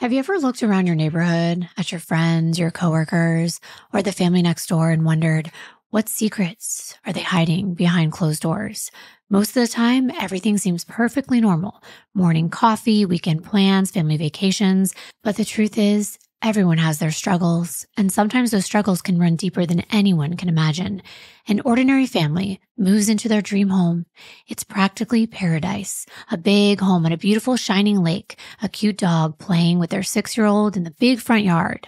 Have you ever looked around your neighborhood at your friends, your coworkers, or the family next door and wondered, what secrets are they hiding behind closed doors? Most of the time, everything seems perfectly normal. Morning coffee, weekend plans, family vacations. But the truth is, everyone has their struggles, and sometimes those struggles can run deeper than anyone can imagine. An ordinary family moves into their dream home. It's practically paradise. A big home on a beautiful shining lake, a cute dog playing with their 6-year-old in the big front yard.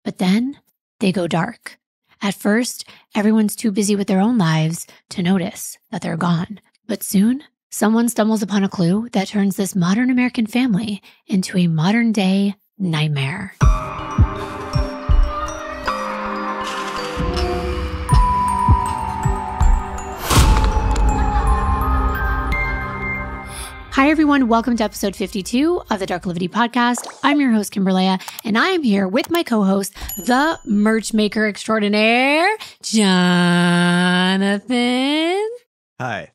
But then they go dark. At first, everyone's too busy with their own lives to notice that they're gone. But soon, someone stumbles upon a clue that turns this modern American family into a modern-day nightmare. Hi, everyone. Welcome to episode 52 of the Darklivity podcast. I'm your host, Kimbyrleigha, and I am here with my co-host, the merch maker extraordinaire, Jonathan. Hi.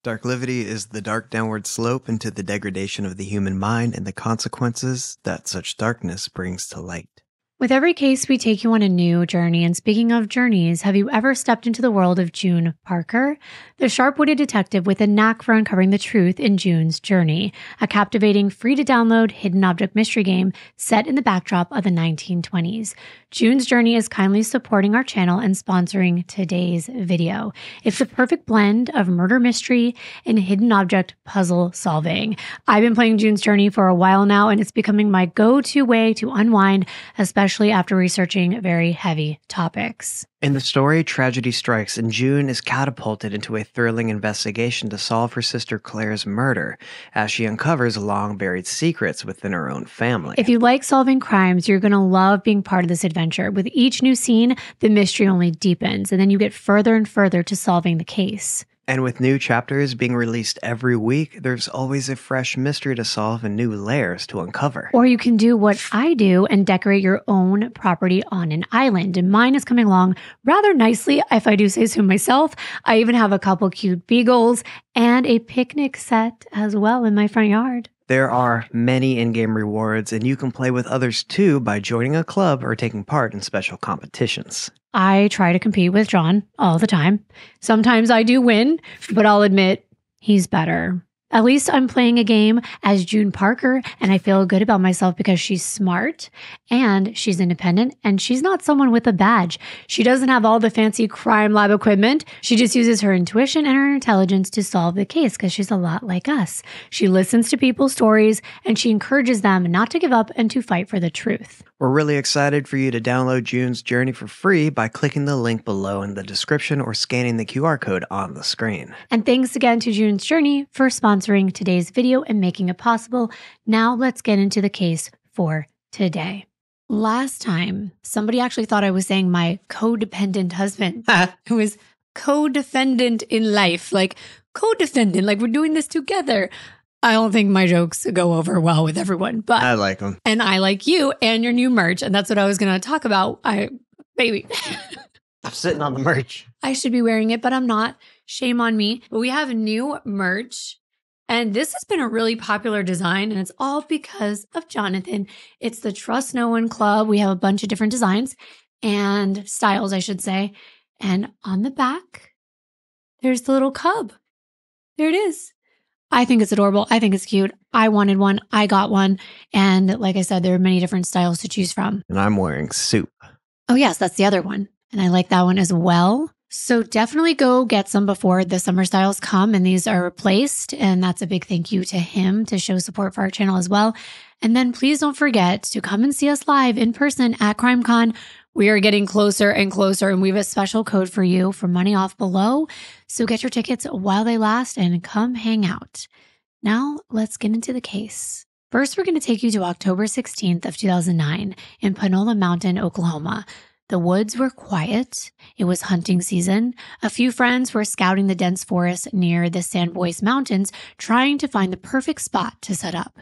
Darklivity is the dark downward slope into the degradation of the human mind and the consequences that such darkness brings to light. With every case, we take you on a new journey. And speaking of journeys, have you ever stepped into the world of June Parker, the sharp-witted detective with a knack for uncovering the truth in June's journey, a captivating, free-to-download hidden object mystery game set in the backdrop of the 1920s. June's Journey is kindly supporting our channel and sponsoring today's video. It's the perfect blend of murder mystery and hidden object puzzle solving. I've been playing June's Journey for a while now, and it's becoming my go-to way to unwind, especially after researching very heavy topics. In the story, tragedy strikes and June is catapulted into a thrilling investigation to solve her sister Claire's murder as she uncovers long-buried secrets within her own family. If you like solving crimes, you're going to love being part of this adventure. With each new scene, the mystery only deepens, and then you get further and further to solving the case. And with new chapters being released every week, there's always a fresh mystery to solve and new layers to uncover. Or you can do what I do and decorate your own property on an island. And mine is coming along rather nicely, if I do say so myself. I even have a couple cute beagles and a picnic set as well in my front yard. There are many in-game rewards, and you can play with others too by joining a club or taking part in special competitions. I try to compete with Jon all the time. Sometimes I do win, but I'll admit he's better. At least I'm playing a game as June Parker, and I feel good about myself because she's smart and she's independent and she's not someone with a badge. She doesn't have all the fancy crime lab equipment. She just uses her intuition and her intelligence to solve the case because she's a lot like us. She listens to people's stories and she encourages them not to give up and to fight for the truth. We're really excited for you to download June's Journey for free by clicking the link below in the description or scanning the QR code on the screen. And thanks again to June's Journey for sponsoring today's video and making it possible. Now let's get into the case for today. Last time, somebody actually thought I was saying my codependent husband, who is co-defendant in life, like co-defendant, like we're doing this together. I don't think my jokes go over well with everyone, but I like them. And I like you and your new merch. And that's what I was going to talk about. Baby. I'm sitting on the merch. I should be wearing it, but I'm not. Shame on me. But we have new merch. And this has been a really popular design, and it's all because of Jonathan. It's the Trust No One Club. We have a bunch of different designs and styles, I should say. And on the back, there's the little cub. There it is. I think it's adorable. I think it's cute. I wanted one. I got one. And like I said, there are many different styles to choose from. And I'm wearing soup. Oh, yes, that's the other one. And I like that one as well. So definitely go get some before the summer styles come and these are replaced. And that's a big thank you to him to show support for our channel as well. And then please don't forget to come and see us live in person at CrimeCon. We are getting closer and closer, and we have a special code for you for money off below. So get your tickets while they last and come hang out. Now let's get into the case. First, we're going to take you to October 16th of 2009 in Panola Mountain, Oklahoma. The woods were quiet. It was hunting season. A few friends were scouting the dense forest near the San Bois Mountains, trying to find the perfect spot to set up.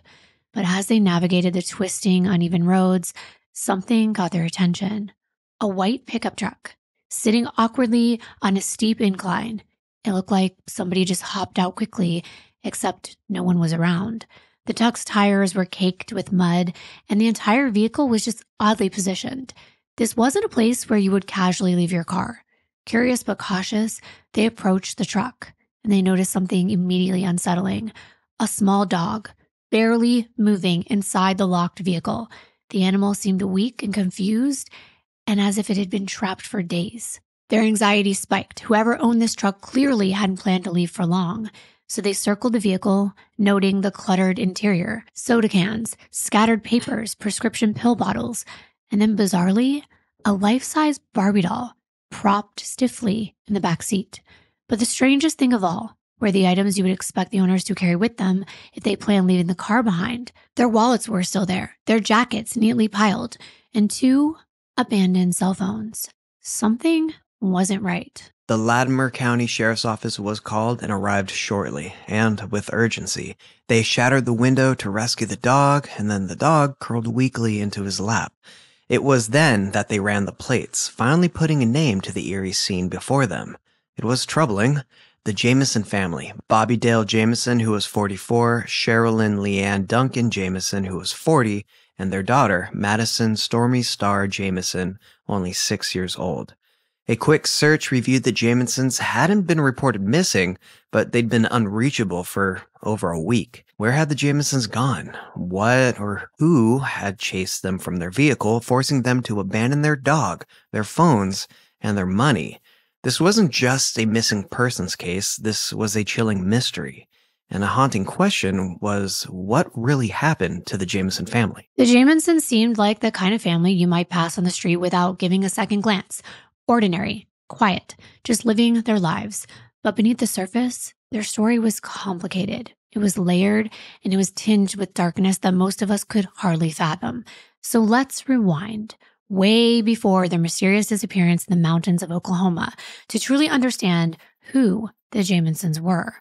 But as they navigated the twisting, uneven roads, something got their attention. A white pickup truck sitting awkwardly on a steep incline. It looked like somebody just hopped out quickly, except no one was around. The truck's tires were caked with mud, and the entire vehicle was just oddly positioned. This wasn't a place where you would casually leave your car. Curious but cautious, they approached the truck, and they noticed something immediately unsettling. A small dog, barely moving inside the locked vehicle. The animal seemed weak and confused, and as if it had been trapped for days. Their anxiety spiked. Whoever owned this truck clearly hadn't planned to leave for long. So they circled the vehicle, noting the cluttered interior, soda cans, scattered papers, prescription pill bottles, and then bizarrely, a life-size Barbie doll propped stiffly in the back seat. But the strangest thing of all were the items you would expect the owners to carry with them if they planned leaving the car behind. Their wallets were still there, their jackets neatly piled, and 2 abandoned cell phones. Something wasn't right. The Latimer County Sheriff's Office was called and arrived shortly, and with urgency. They shattered the window to rescue the dog, and then the dog curled weakly into his lap. It was then that they ran the plates, finally putting a name to the eerie scene before them. It was troubling. The Jameson family, Bobby Dale Jameson, who was 44, Sherilyn Leanne Duncan Jameson, who was 40, and their daughter, Madison Stormy Star Jameson, only 6 years old. A quick search revealed that Jamesons hadn't been reported missing, but they'd been unreachable for over a week. Where had the Jamesons gone? What or who had chased them from their vehicle, forcing them to abandon their dog, their phones, and their money? This wasn't just a missing persons case, this was a chilling mystery. And a haunting question was, what really happened to the Jameson family? The Jamesons seemed like the kind of family you might pass on the street without giving a second glance. Ordinary, quiet, just living their lives. But beneath the surface, their story was complicated. It was layered, and it was tinged with darkness that most of us could hardly fathom. So let's rewind way before their mysterious disappearance in the mountains of Oklahoma to truly understand who the Jamesons were.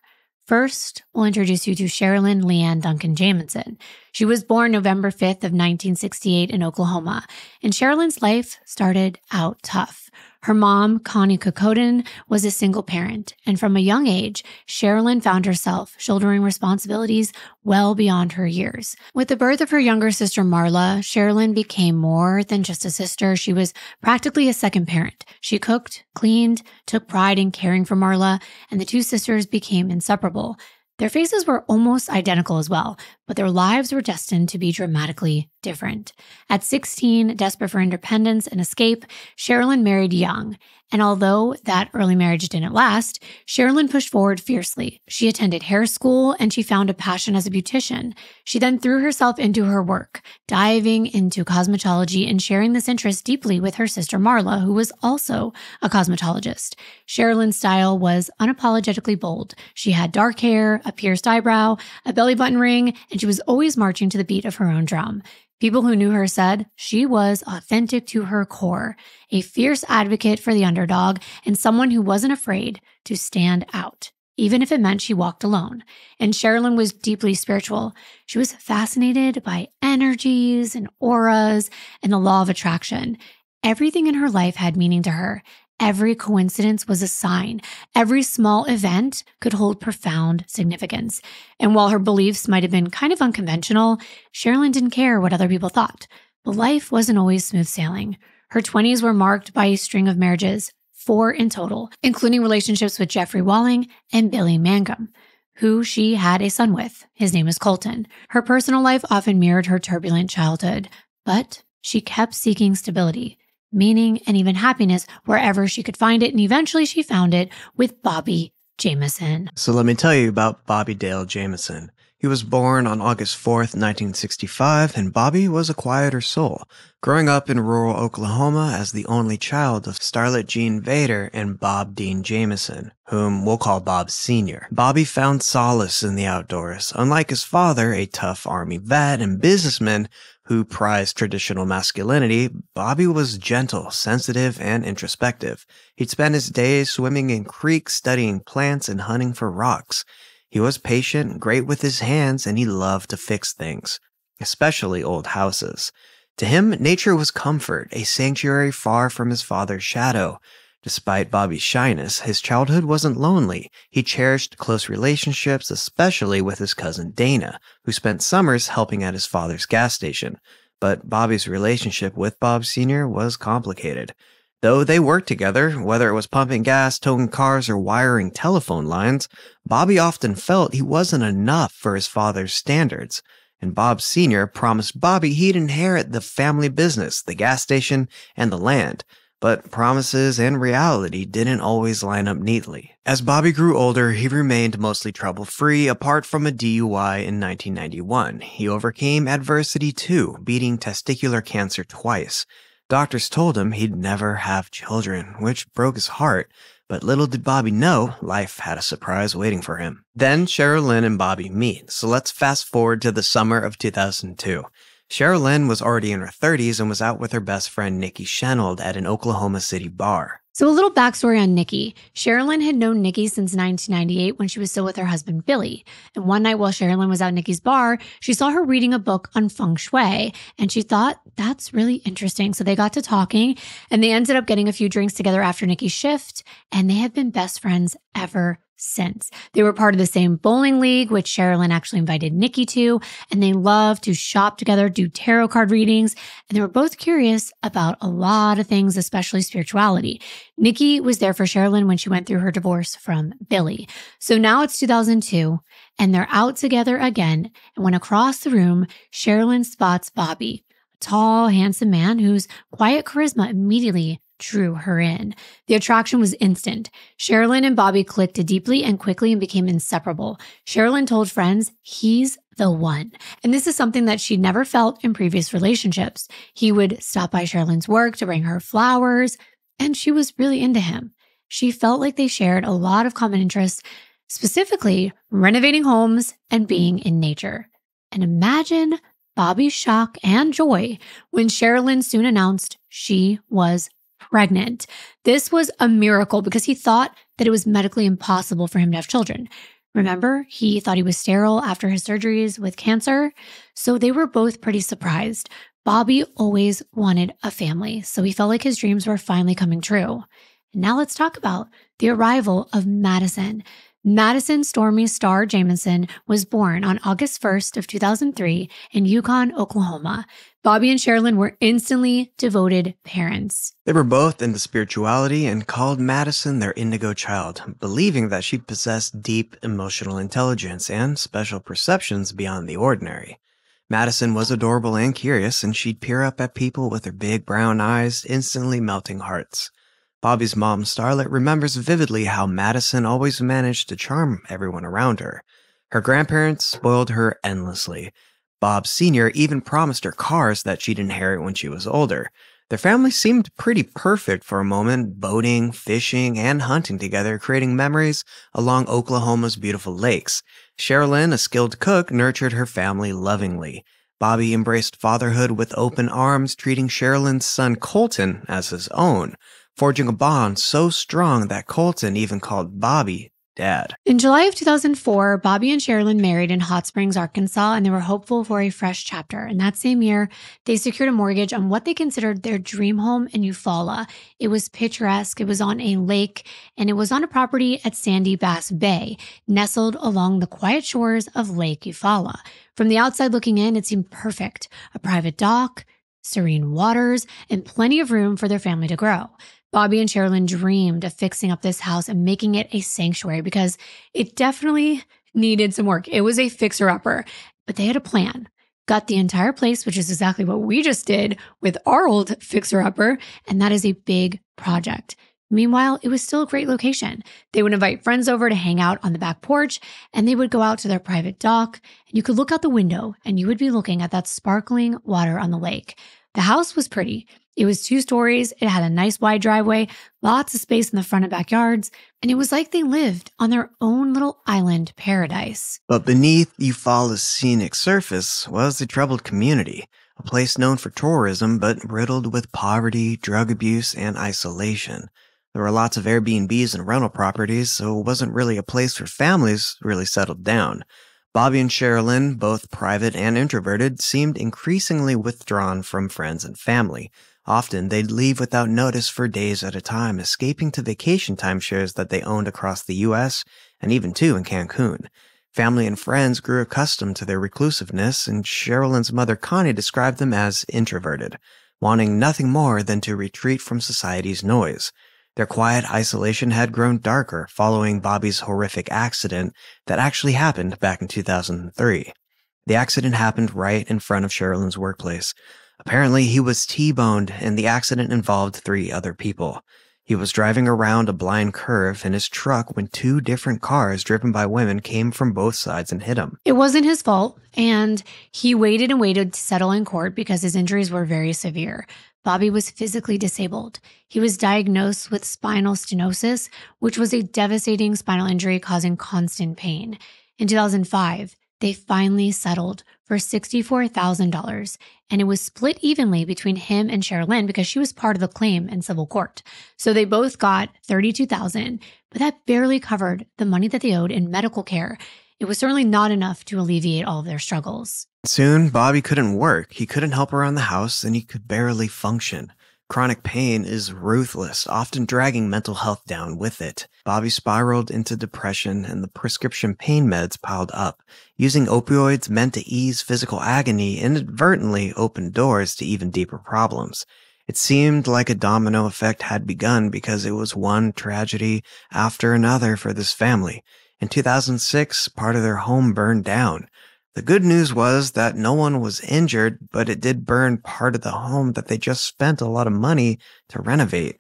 First, we'll introduce you to Sherilyn Leanne Duncan Jameson. She was born November 5th of 1968 in Oklahoma, and Sherilyn's life started out tough. Her mom, Connie Kokoden, was a single parent, and from a young age, Sherilyn found herself shouldering responsibilities well beyond her years. With the birth of her younger sister, Marla, Sherilyn became more than just a sister. She was practically a second parent. She cooked, cleaned, took pride in caring for Marla, and the 2 sisters became inseparable. Their faces were almost identical as well, but their lives were destined to be dramatically different. At 16, desperate for independence and escape, Sherilyn married young. And although that early marriage didn't last, Sherilyn pushed forward fiercely. She attended hair school and she found a passion as a beautician. She then threw herself into her work, diving into cosmetology and sharing this interest deeply with her sister Marla, who was also a cosmetologist. Sherilyn's style was unapologetically bold. She had dark hair, a pierced eyebrow, a belly button ring, and she was always marching to the beat of her own drum. People who knew her said she was authentic to her core, a fierce advocate for the underdog, and someone who wasn't afraid to stand out, even if it meant she walked alone. And Sherilyn was deeply spiritual. She was fascinated by energies and auras and the law of attraction. Everything in her life had meaning to her. Every coincidence was a sign. Every small event could hold profound significance. And while her beliefs might have been kind of unconventional, Sherilyn didn't care what other people thought. But life wasn't always smooth sailing. Her 20s were marked by a string of marriages, 4 in total, including relationships with Jeffrey Walling and Billy Mangum, who she had a son with. His name is Colton. Her personal life often mirrored her turbulent childhood, but she kept seeking stability, meaning, and even happiness wherever she could find it, and eventually she found it with Bobby Jameson. So let me tell you about Bobby Dale Jameson. He was born on August 4th, 1965, and Bobby was a quieter soul, growing up in rural Oklahoma as the only child of Starlet Jean Vader and Bob Dean Jameson, whom we'll call Bob Sr. Bobby found solace in the outdoors. Unlike his father, a tough Army vet and businessman who prized traditional masculinity, Bobby was gentle, sensitive, and introspective. He'd spend his days swimming in creeks, studying plants, and hunting for rocks. He was patient, great with his hands, and he loved to fix things, especially old houses. To him, nature was comfort, a sanctuary far from his father's shadow. Despite Bobby's shyness, his childhood wasn't lonely. He cherished close relationships, especially with his cousin Dana, who spent summers helping at his father's gas station. But Bobby's relationship with Bob Sr. was complicated. Though they worked together, whether it was pumping gas, towing cars, or wiring telephone lines, Bobby often felt he wasn't enough for his father's standards. And Bob Sr. promised Bobby he'd inherit the family business, the gas station, and the land. But promises and reality didn't always line up neatly. As Bobby grew older, he remained mostly trouble-free apart from a DUI in 1991. He overcame adversity too, beating testicular cancer twice. Doctors told him he'd never have children, which broke his heart. But little did Bobby know, life had a surprise waiting for him. Then Cheryl Lynn and Bobby meet, so let's fast forward to the summer of 2002. Cheryl Lynn was already in her 30s and was out with her best friend Nikki Shenold at an Oklahoma City bar. So a little backstory on Nikki. Sherilyn had known Nikki since 1998 when she was still with her husband, Billy. And one night while Sherilyn was at Nikki's bar, she saw her reading a book on feng shui, and she thought, that's really interesting. So they got to talking, and they ended up getting a few drinks together after Nikki's shift, and they have been best friends ever since. They were part of the same bowling league, which Sherilyn actually invited Nikki to, and they loved to shop together, do tarot card readings, and they were both curious about a lot of things, especially spirituality. Nikki was there for Sherilyn when she went through her divorce from Billy. So now it's 2002, and they're out together again, and when across the room, Sherilyn spots Bobby, a tall, handsome man whose quiet charisma immediately drew her in. The attraction was instant. Sherilyn and Bobby clicked deeply and quickly and became inseparable. Sherilyn told friends, he's the one. And this is something that she'd never felt in previous relationships. He would stop by Sherilyn's work to bring her flowers, and she was really into him. She felt like they shared a lot of common interests, specifically renovating homes and being in nature. And imagine Bobby's shock and joy when Sherilyn soon announced she was pregnant. This was a miracle because he thought that it was medically impossible for him to have children. Remember, he thought he was sterile after his surgeries with cancer. So they were both pretty surprised. Bobby always wanted a family, so he felt like his dreams were finally coming true. And now let's talk about the arrival of Madison. Madison Stormy Starr Jamison was born on August 1st of 2003 in Yukon, Oklahoma. Bobby and Sherilyn were instantly devoted parents. They were both into spirituality and called Madison their indigo child, believing that she possessed deep emotional intelligence and special perceptions beyond the ordinary. Madison was adorable and curious, and she'd peer up at people with her big brown eyes, instantly melting hearts. Bobby's mom, Starlet, remembers vividly how Madison always managed to charm everyone around her. Her grandparents spoiled her endlessly. Bob Sr. even promised her cars that she'd inherit when she was older. Their family seemed pretty perfect for a moment, boating, fishing, and hunting together, creating memories along Oklahoma's beautiful lakes. Sherilyn, a skilled cook, nurtured her family lovingly. Bobby embraced fatherhood with open arms, treating Sherilyn's son Colton as his own, forging a bond so strong that Colton even called Bobby Dad. In July of 2004, Bobby and Sherilyn married in Hot Springs, Arkansas, and they were hopeful for a fresh chapter. And that same year, they secured a mortgage on what they considered their dream home in Eufaula. It was picturesque, it was on a lake, and it was on a property at Sandy Bass Bay, nestled along the quiet shores of Lake Eufaula. From the outside looking in, it seemed perfect. A private dock, serene waters, and plenty of room for their family to grow. Bobby and Sherilyn dreamed of fixing up this house and making it a sanctuary because it definitely needed some work. It was a fixer-upper, but they had a plan. Gut the entire place, which is exactly what we just did with our old fixer-upper, and that is a big project. Meanwhile, it was still a great location. They would invite friends over to hang out on the back porch, and they would go out to their private dock, and you could look out the window, and you would be looking at that sparkling water on the lake. The house was pretty. It was 2 stories, it had a nice wide driveway, lots of space in the front and backyards, and it was like they lived on their own little island paradise. But beneath Eufaula's scenic surface was the troubled community, a place known for tourism but riddled with poverty, drug abuse, and isolation. There were lots of Airbnbs and rental properties, so it wasn't really a place where families really settled down. Bobby and Sherilyn, both private and introverted, seemed increasingly withdrawn from friends and family. Often, they'd leave without notice for days at a time, escaping to vacation timeshares that they owned across the US and even two in Cancun. Family and friends grew accustomed to their reclusiveness, and Sherilyn's mother Connie described them as introverted, wanting nothing more than to retreat from society's noise. Their quiet isolation had grown darker following Bobby's horrific accident that actually happened back in 2003. The accident happened right in front of Sherilyn's workplace. Apparently, he was T-boned, and the accident involved 3 other people. He was driving around a blind curve in his truck when 2 different cars driven by women came from both sides and hit him. It wasn't his fault, and he waited and waited to settle in court because his injuries were very severe. Bobby was physically disabled. He was diagnosed with spinal stenosis, which was a devastating spinal injury causing constant pain. In 2005, they finally settled for $64,000, and it was split evenly between him and Sherilyn because she was part of the claim in civil court. So they both got $32,000, but that barely covered the money that they owed in medical care. It was certainly not enough to alleviate all of their struggles. Soon, Bobby couldn't work. He couldn't help around the house, and he could barely function. Chronic pain is ruthless, often dragging mental health down with it. Bobby spiraled into depression, and the prescription pain meds piled up. Using opioids meant to ease physical agony inadvertently opened doors to even deeper problems. It seemed like a domino effect had begun because it was one tragedy after another for this family. In 2006, part of their home burned down. The good news was that no one was injured, but it did burn part of the home that they just spent a lot of money to renovate.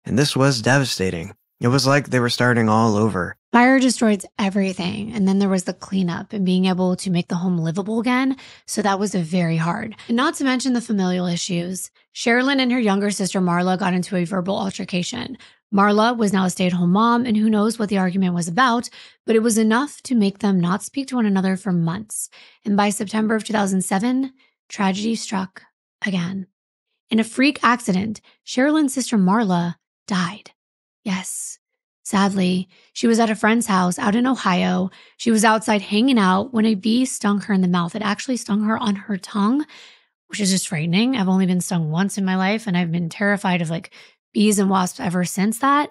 And this was devastating. It was like they were starting all over. Fire destroyed everything, and then there was the cleanup and being able to make the home livable again, so that was very hard. And not to mention the familial issues. Sherilyn and her younger sister Marla got into a verbal altercation. Marla was now a stay-at-home mom, and who knows what the argument was about, but it was enough to make them not speak to one another for months. And by September of 2007, tragedy struck again. In a freak accident, Sherilyn's sister Marla died. Yes, sadly, she was at a friend's house out in Ohio. She was outside hanging out when a bee stung her in the mouth. It actually stung her on her tongue, which is just frightening. I've only been stung once in my life, and I've been terrified of bees and wasps ever since that.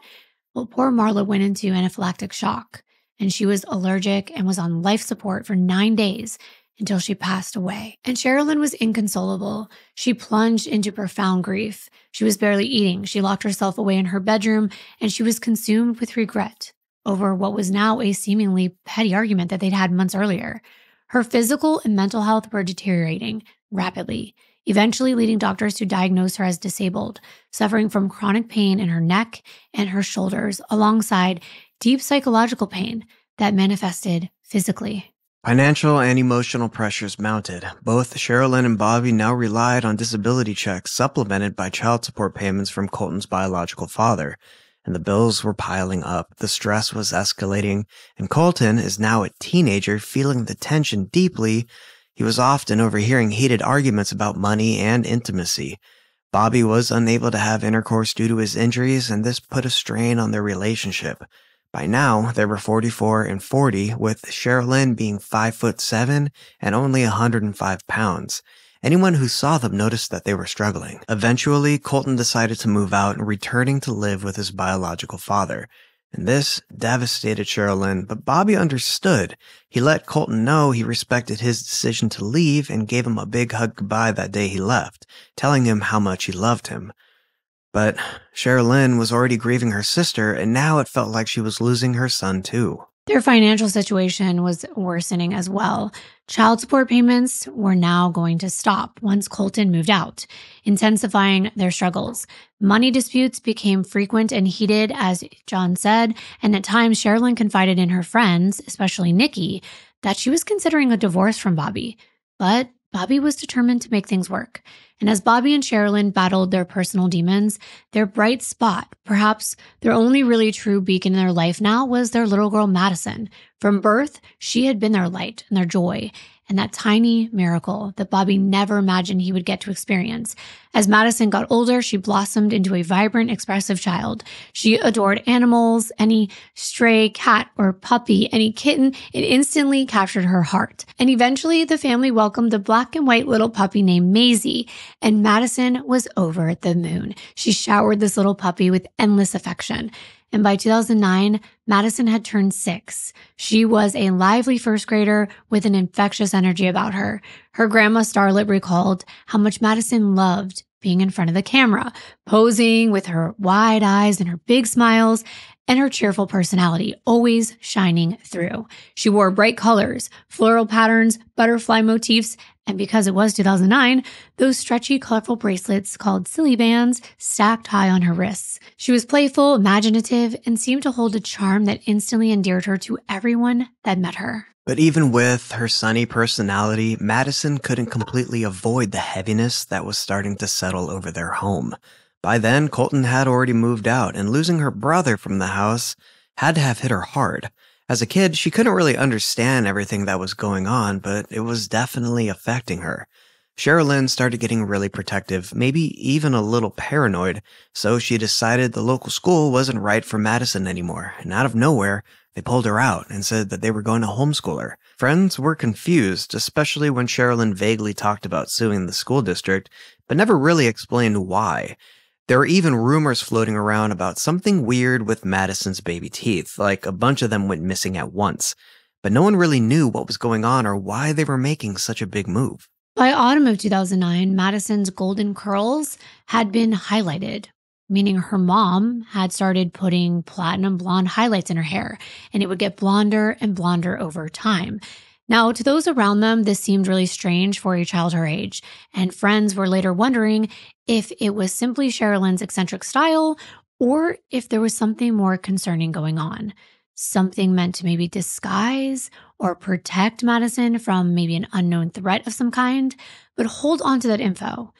Well, poor Marla went into anaphylactic shock, and she was allergic and was on life support for 9 days until she passed away. And Sherilyn was inconsolable. She plunged into profound grief. She was barely eating. She locked herself away in her bedroom, and she was consumed with regret over what was now a seemingly petty argument that they'd had months earlier. Her physical and mental health were deteriorating rapidly, eventually leading doctors to diagnose her as disabled, suffering from chronic pain in her neck and her shoulders, alongside deep psychological pain that manifested physically. Financial and emotional pressures mounted. Both Sherilyn and Bobby now relied on disability checks supplemented by child support payments from Colton's biological father. And the bills were piling up, the stress was escalating, and Colton is now a teenager feeling the tension deeply. He was often overhearing heated arguments about money and intimacy. Bobby was unable to have intercourse due to his injuries, and this put a strain on their relationship. By now, they were 44 and 40, with Sherilyn being 5'7" and only 105 pounds. Anyone who saw them noticed that they were struggling. Eventually, Colton decided to move out, returning to live with his biological father. And this devastated Sherilyn, but Bobby understood. He let Colton know he respected his decision to leave and gave him a big hug goodbye that day he left, telling him how much he loved him. But Sherilyn was already grieving her sister, and now it felt like she was losing her son too. Their financial situation was worsening as well. Child support payments were now going to stop once Colton moved out, intensifying their struggles. Money disputes became frequent and heated, as Jon said, and at times Sherilyn confided in her friends, especially Nikki, that she was considering a divorce from Bobby. But Bobby was determined to make things work. And as Bobby and Sherilyn battled their personal demons, their bright spot, perhaps their only really true beacon in their life now, was their little girl Madison. From birth, she had been their light and their joy. and that tiny miracle that Bobby never imagined he would get to experience. As Madison got older, she blossomed into a vibrant, expressive child. She adored animals, any stray cat or puppy, any kitten. It instantly captured her heart. And eventually, the family welcomed a black and white little puppy named Maisie, and Madison was over the moon. She showered this little puppy with endless affection. And by 2009, Madison had turned 6. She was a lively first grader with an infectious energy about her. Her grandma Starlet recalled how much Madison loved being in front of the camera, posing with her wide eyes and her big smiles, and her cheerful personality always shining through. She wore bright colors, floral patterns, butterfly motifs, and because it was 2009, those stretchy, colorful bracelets called silly bands stacked high on her wrists. She was playful, imaginative, and seemed to hold a charm that instantly endeared her to everyone that met her. But even with her sunny personality, Madison couldn't completely avoid the heaviness that was starting to settle over their home. By then, Colton had already moved out, and losing her brother from the house had to have hit her hard. As a kid, she couldn't really understand everything that was going on, but it was definitely affecting her. Sherilyn started getting really protective, maybe even a little paranoid, so she decided the local school wasn't right for Madison anymore, and out of nowhere, they pulled her out and said that they were going to homeschool her. Friends were confused, especially when Sherilyn vaguely talked about suing the school district, but never really explained why. There were even rumors floating around about something weird with Madison's baby teeth, like a bunch of them went missing at once. But no one really knew what was going on or why they were making such a big move. By autumn of 2009, Madison's golden curls had been highlighted, meaning her mom had started putting platinum blonde highlights in her hair, and it would get blonder and blonder over time. Now, to those around them, this seemed really strange for a child her age, and friends were later wondering if it was simply Sherilyn's eccentric style or if there was something more concerning going on. Something meant to maybe disguise or protect Madison from maybe an unknown threat of some kind. But hold on to that info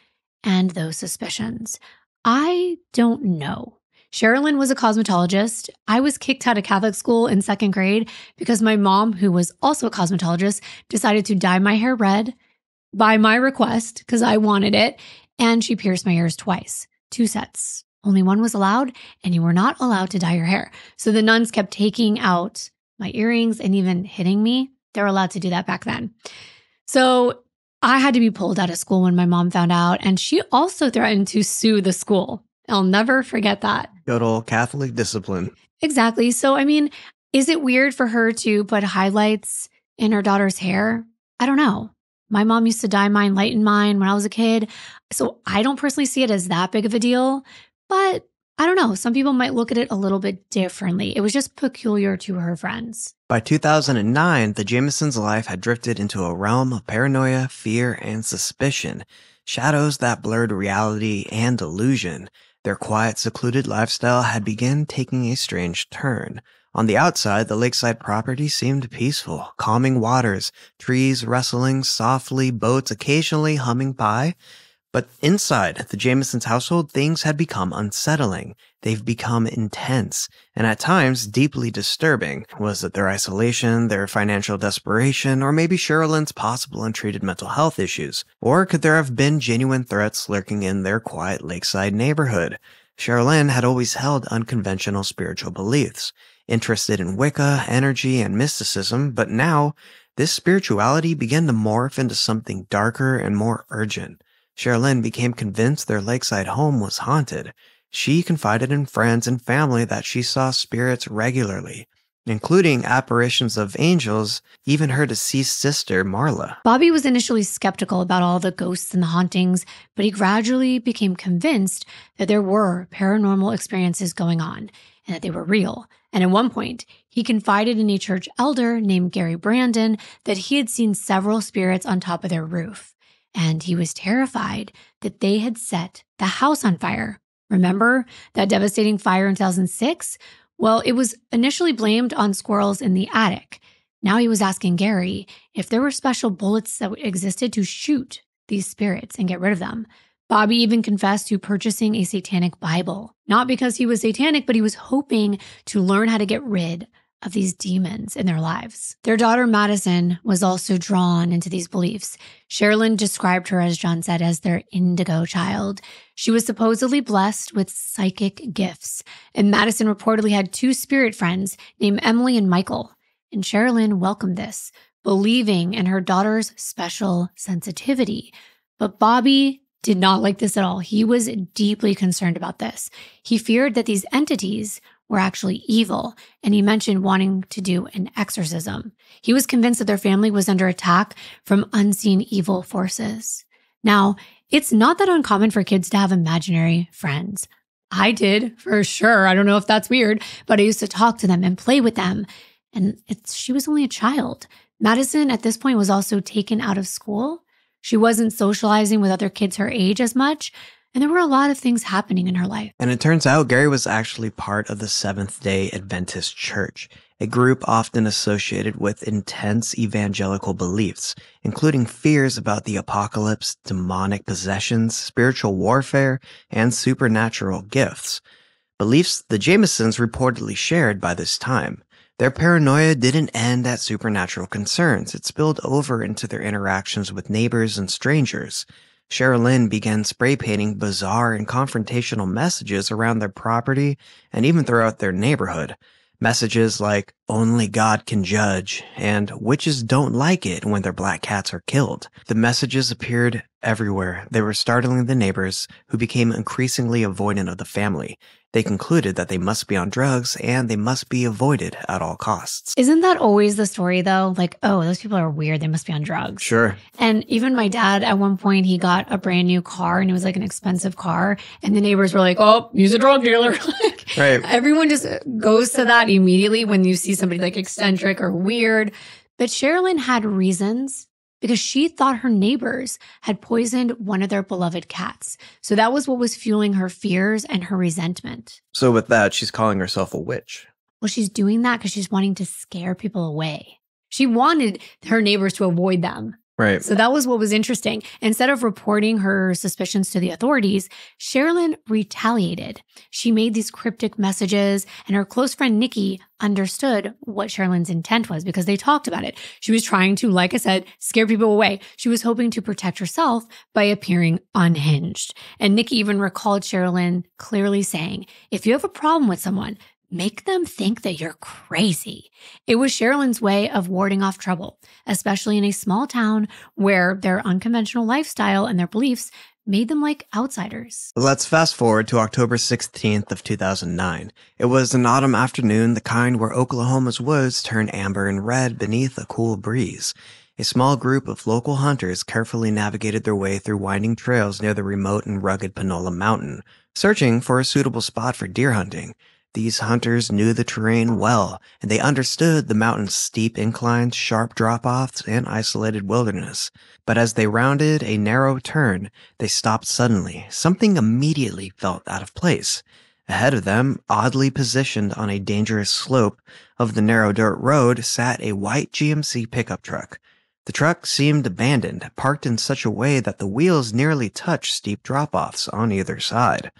and those suspicions. I don't know. Sherilyn was a cosmetologist. I was kicked out of Catholic school in 2nd grade because my mom, who was also a cosmetologist, decided to dye my hair red by my request because I wanted it. And she pierced my ears twice, 2 sets. Only one was allowed, and you were not allowed to dye your hair. So the nuns kept taking out my earrings and even hitting me. They were allowed to do that back then. So I had to be pulled out of school when my mom found out, and she also threatened to sue the school. I'll never forget that. Good old Catholic discipline. Exactly. So, I mean, is it weird for her to put highlights in her daughter's hair? I don't know. My mom used to dye mine, lighten mine when I was a kid. So I don't personally see it as that big of a deal, but I don't know. Some people might look at it a little bit differently. It was just peculiar to her friends. By 2009, the Jamesons' life had drifted into a realm of paranoia, fear, and suspicion, shadows that blurred reality and illusion. Their quiet, secluded lifestyle had begun taking a strange turn. On the outside, the lakeside property seemed peaceful, calming waters, trees rustling softly, boats occasionally humming by. But inside the Jamesons' household, things had become unsettling. They've become intense, and at times deeply disturbing. Was it their isolation, their financial desperation, or maybe Sherilyn's possible untreated mental health issues? Or could there have been genuine threats lurking in their quiet lakeside neighborhood? Sherilyn had always held unconventional spiritual beliefs, interested in Wicca, energy, and mysticism, but now this spirituality began to morph into something darker and more urgent. Sherilyn became convinced their lakeside home was haunted. She confided in friends and family that she saw spirits regularly, including apparitions of angels, even her deceased sister, Marla. Bobby was initially skeptical about all the ghosts and the hauntings, but he gradually became convinced that there were paranormal experiences going on and that they were real. And at one point, he confided in a church elder named Gary Brandon that he had seen several spirits on top of their roof. And he was terrified that they had set the house on fire. Remember that devastating fire in 2006? Well, it was initially blamed on squirrels in the attic. Now he was asking Gary if there were special bullets that existed to shoot these spirits and get rid of them. Bobby even confessed to purchasing a satanic Bible. Not because he was satanic, but he was hoping to learn how to get rid of these demons in their lives. Their daughter Madison was also drawn into these beliefs. Sherilyn described her, as Jon said, as their indigo child. She was supposedly blessed with psychic gifts, and Madison reportedly had 2 spirit friends named Emily and Michael. And Sherilyn welcomed this, believing in her daughter's special sensitivity. But Bobby did not like this at all. He was deeply concerned about this. He feared that these entities were actually evil, and he mentioned wanting to do an exorcism. He was convinced that their family was under attack from unseen evil forces. Now, it's not that uncommon for kids to have imaginary friends. I did, for sure. I don't know if that's weird, but I used to talk to them and play with them. And she was only a child. Madison, at this point, was also taken out of school. She wasn't socializing with other kids her age as much, and there were a lot of things happening in her life. And it turns out Gary was actually part of the Seventh-day Adventist Church, a group often associated with intense evangelical beliefs, including fears about the apocalypse, demonic possessions, spiritual warfare, and supernatural gifts. Beliefs the Jamesons reportedly shared by this time. Their paranoia didn't end at supernatural concerns. It spilled over into their interactions with neighbors and strangers. Sherilyn began spray painting bizarre and confrontational messages around their property and even throughout their neighborhood. Messages like, "Only God can judge," and "Witches don't like it when their black cats are killed." The messages appeared everywhere. They were startling the neighbors, who became increasingly avoidant of the family. They concluded that they must be on drugs and they must be avoided at all costs. Isn't that always the story, though? Like, oh, those people are weird. They must be on drugs. Sure. And even my dad, at one point, he got a brand new car, and it was like an expensive car. And the neighbors were like, oh, he's a drug dealer. Right. Everyone just goes to that immediately when you see somebody like eccentric or weird. But Sherilyn had reasons, because she thought her neighbors had poisoned one of their beloved cats. So that was what was fueling her fears and her resentment. So with that, she's calling herself a witch. Well, she's doing that because she's wanting to scare people away. She wanted her neighbors to avoid them. Right. So that was what was interesting. Instead of reporting her suspicions to the authorities, Sherilyn retaliated. She made these cryptic messages, and her close friend Nikki understood what Sherilyn's intent was because they talked about it. She was trying to, like I said, scare people away. She was hoping to protect herself by appearing unhinged. And Nikki even recalled Sherilyn clearly saying, if you have a problem with someone, make them think that you're crazy. It was Sherilyn's way of warding off trouble, especially in a small town where their unconventional lifestyle and their beliefs made them like outsiders. Let's fast forward to October 16th of 2009. It was an autumn afternoon, the kind where Oklahoma's woods turn amber and red beneath a cool breeze. A small group of local hunters carefully navigated their way through winding trails near the remote and rugged Panola Mountain, searching for a suitable spot for deer hunting. These hunters knew the terrain well, and they understood the mountain's steep inclines, sharp drop-offs, and isolated wilderness. But as they rounded a narrow turn, they stopped suddenly. Something immediately felt out of place. Ahead of them, oddly positioned on a dangerous slope of the narrow dirt road, sat a white GMC pickup truck. The truck seemed abandoned, parked in such a way that the wheels nearly touched steep drop-offs on either side.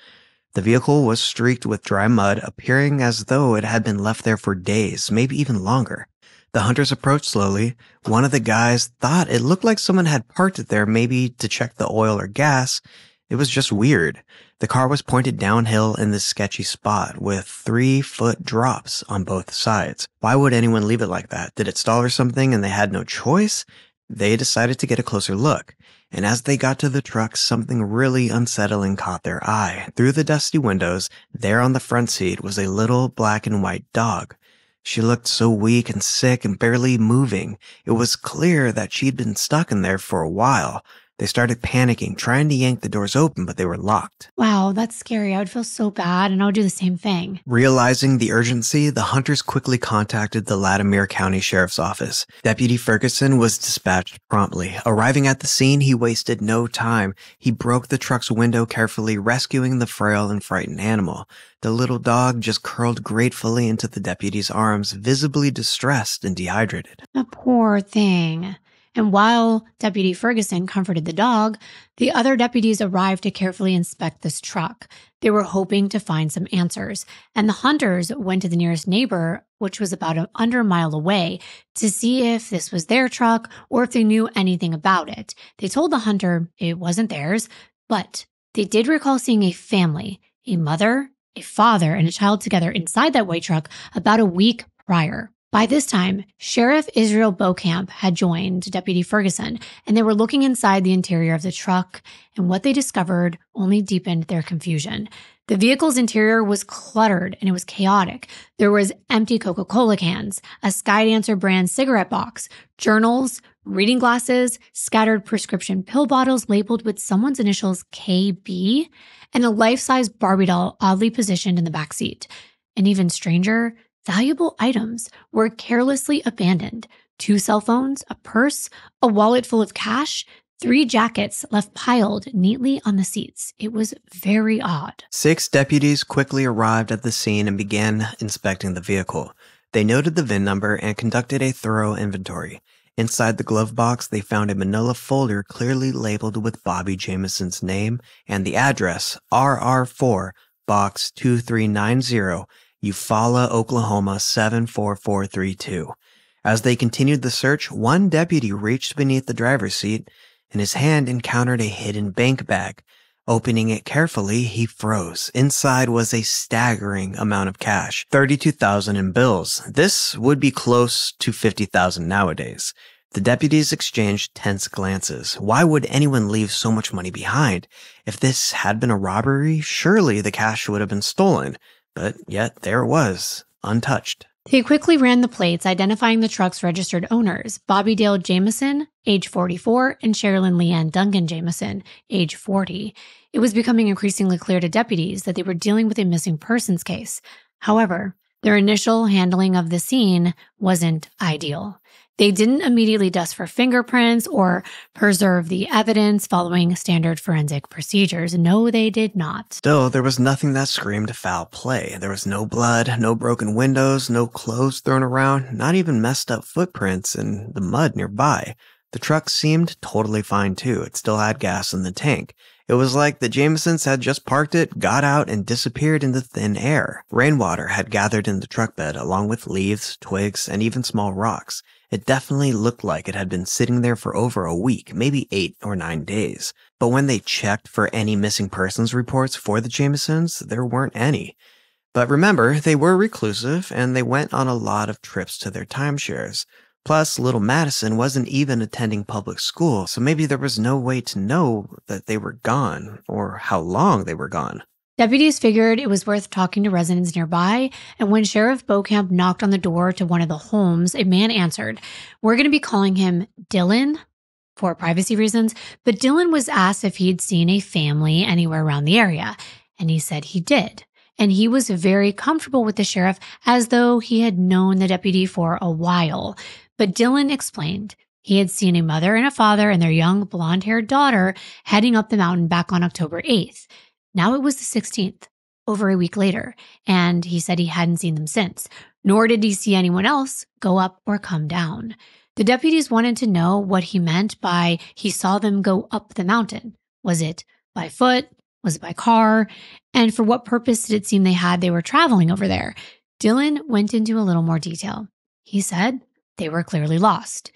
The vehicle was streaked with dry mud, appearing as though it had been left there for days, maybe even longer. The hunters approached slowly. One of the guys thought it looked like someone had parked it there, maybe to check the oil or gas. It was just weird. The car was pointed downhill in this sketchy spot with 3-foot drops on both sides. Why would anyone leave it like that? Did it stall or something and they had no choice? They decided to get a closer look. And as they got to the truck, something really unsettling caught their eye. Through the dusty windows, there on the front seat was a little black and white dog. She looked so weak and sick and barely moving. It was clear that she'd been stuck in there for a while. They started panicking, trying to yank the doors open, but they were locked. Wow, that's scary. I would feel so bad, and I would do the same thing. Realizing the urgency, the hunters quickly contacted the Latimer County Sheriff's Office. Deputy Ferguson was dispatched promptly. Arriving at the scene, he wasted no time. He broke the truck's window carefully, rescuing the frail and frightened animal. The little dog just curled gratefully into the deputy's arms, visibly distressed and dehydrated. The poor thing. And while Deputy Ferguson comforted the dog, the other deputies arrived to carefully inspect this truck. They were hoping to find some answers, and the hunters went to the nearest neighbor, which was about under a mile away, to see if this was their truck or if they knew anything about it. They told the hunter it wasn't theirs, but they did recall seeing a family, a mother, a father, and a child together inside that white truck about a week prior. By this time, Sheriff Israel Beauchamp had joined Deputy Ferguson, and they were looking inside the interior of the truck, and what they discovered only deepened their confusion. The vehicle's interior was cluttered and it was chaotic. There was empty Coca-Cola cans, a Skydancer brand cigarette box, journals, reading glasses, scattered prescription pill bottles labeled with someone's initials KB, and a life-size Barbie doll oddly positioned in the back seat. And even stranger, valuable items were carelessly abandoned. 2 cell phones, a purse, a wallet full of cash, 3 jackets left piled neatly on the seats. It was very odd. 6 deputies quickly arrived at the scene and began inspecting the vehicle. They noted the VIN number and conducted a thorough inventory. Inside the glove box, they found a manila folder clearly labeled with Bobby Jamison's name and the address, RR4, Box 2390, Eufaula, Oklahoma 74432. As they continued the search, one deputy reached beneath the driver's seat and his hand encountered a hidden bank bag. Opening it carefully, he froze. Inside was a staggering amount of cash, $32,000 in bills. This would be close to $50,000 nowadays. The deputies exchanged tense glances. Why would anyone leave so much money behind? If this had been a robbery, surely the cash would have been stolen. But yet there it was, untouched. They quickly ran the plates, identifying the truck's registered owners, Bobby Dale Jamison, age 44, and Sherilyn Leanne Duncan Jamison, age 40. It was becoming increasingly clear to deputies that they were dealing with a missing persons case. However, their initial handling of the scene wasn't ideal. They didn't immediately dust for fingerprints or preserve the evidence following standard forensic procedures. No, they did not. Still, there was nothing that screamed foul play. There was no blood, no broken windows, no clothes thrown around, not even messed up footprints in the mud nearby. The truck seemed totally fine too. It still had gas in the tank. It was like the Jamisons had just parked it, got out, and disappeared into thin air. Rainwater had gathered in the truck bed along with leaves, twigs, and even small rocks. It definitely looked like it had been sitting there for over a week, maybe 8 or 9 days. But when they checked for any missing persons reports for the Jamisons, there weren't any. But remember, they were reclusive, and they went on a lot of trips to their timeshares. Plus, little Madison wasn't even attending public school, so maybe there was no way to know that they were gone, or how long they were gone. Deputies figured it was worth talking to residents nearby, and when Sheriff Beauchamp knocked on the door to one of the homes, a man answered. We're going to be calling him Dylan for privacy reasons, but Dylan was asked if he'd seen a family anywhere around the area, and he said he did. And he was very comfortable with the sheriff as though he had known the deputy for a while. But Dylan explained he had seen a mother and a father and their young blonde-haired daughter heading up the mountain back on October 8th. Now it was the 16th, over a week later, and he said he hadn't seen them since, nor did he see anyone else go up or come down. The deputies wanted to know what he meant by he saw them go up the mountain. Was it by foot? Was it by car? And for what purpose did it seem they were traveling over there? Dylan went into a little more detail. He said they were clearly lost.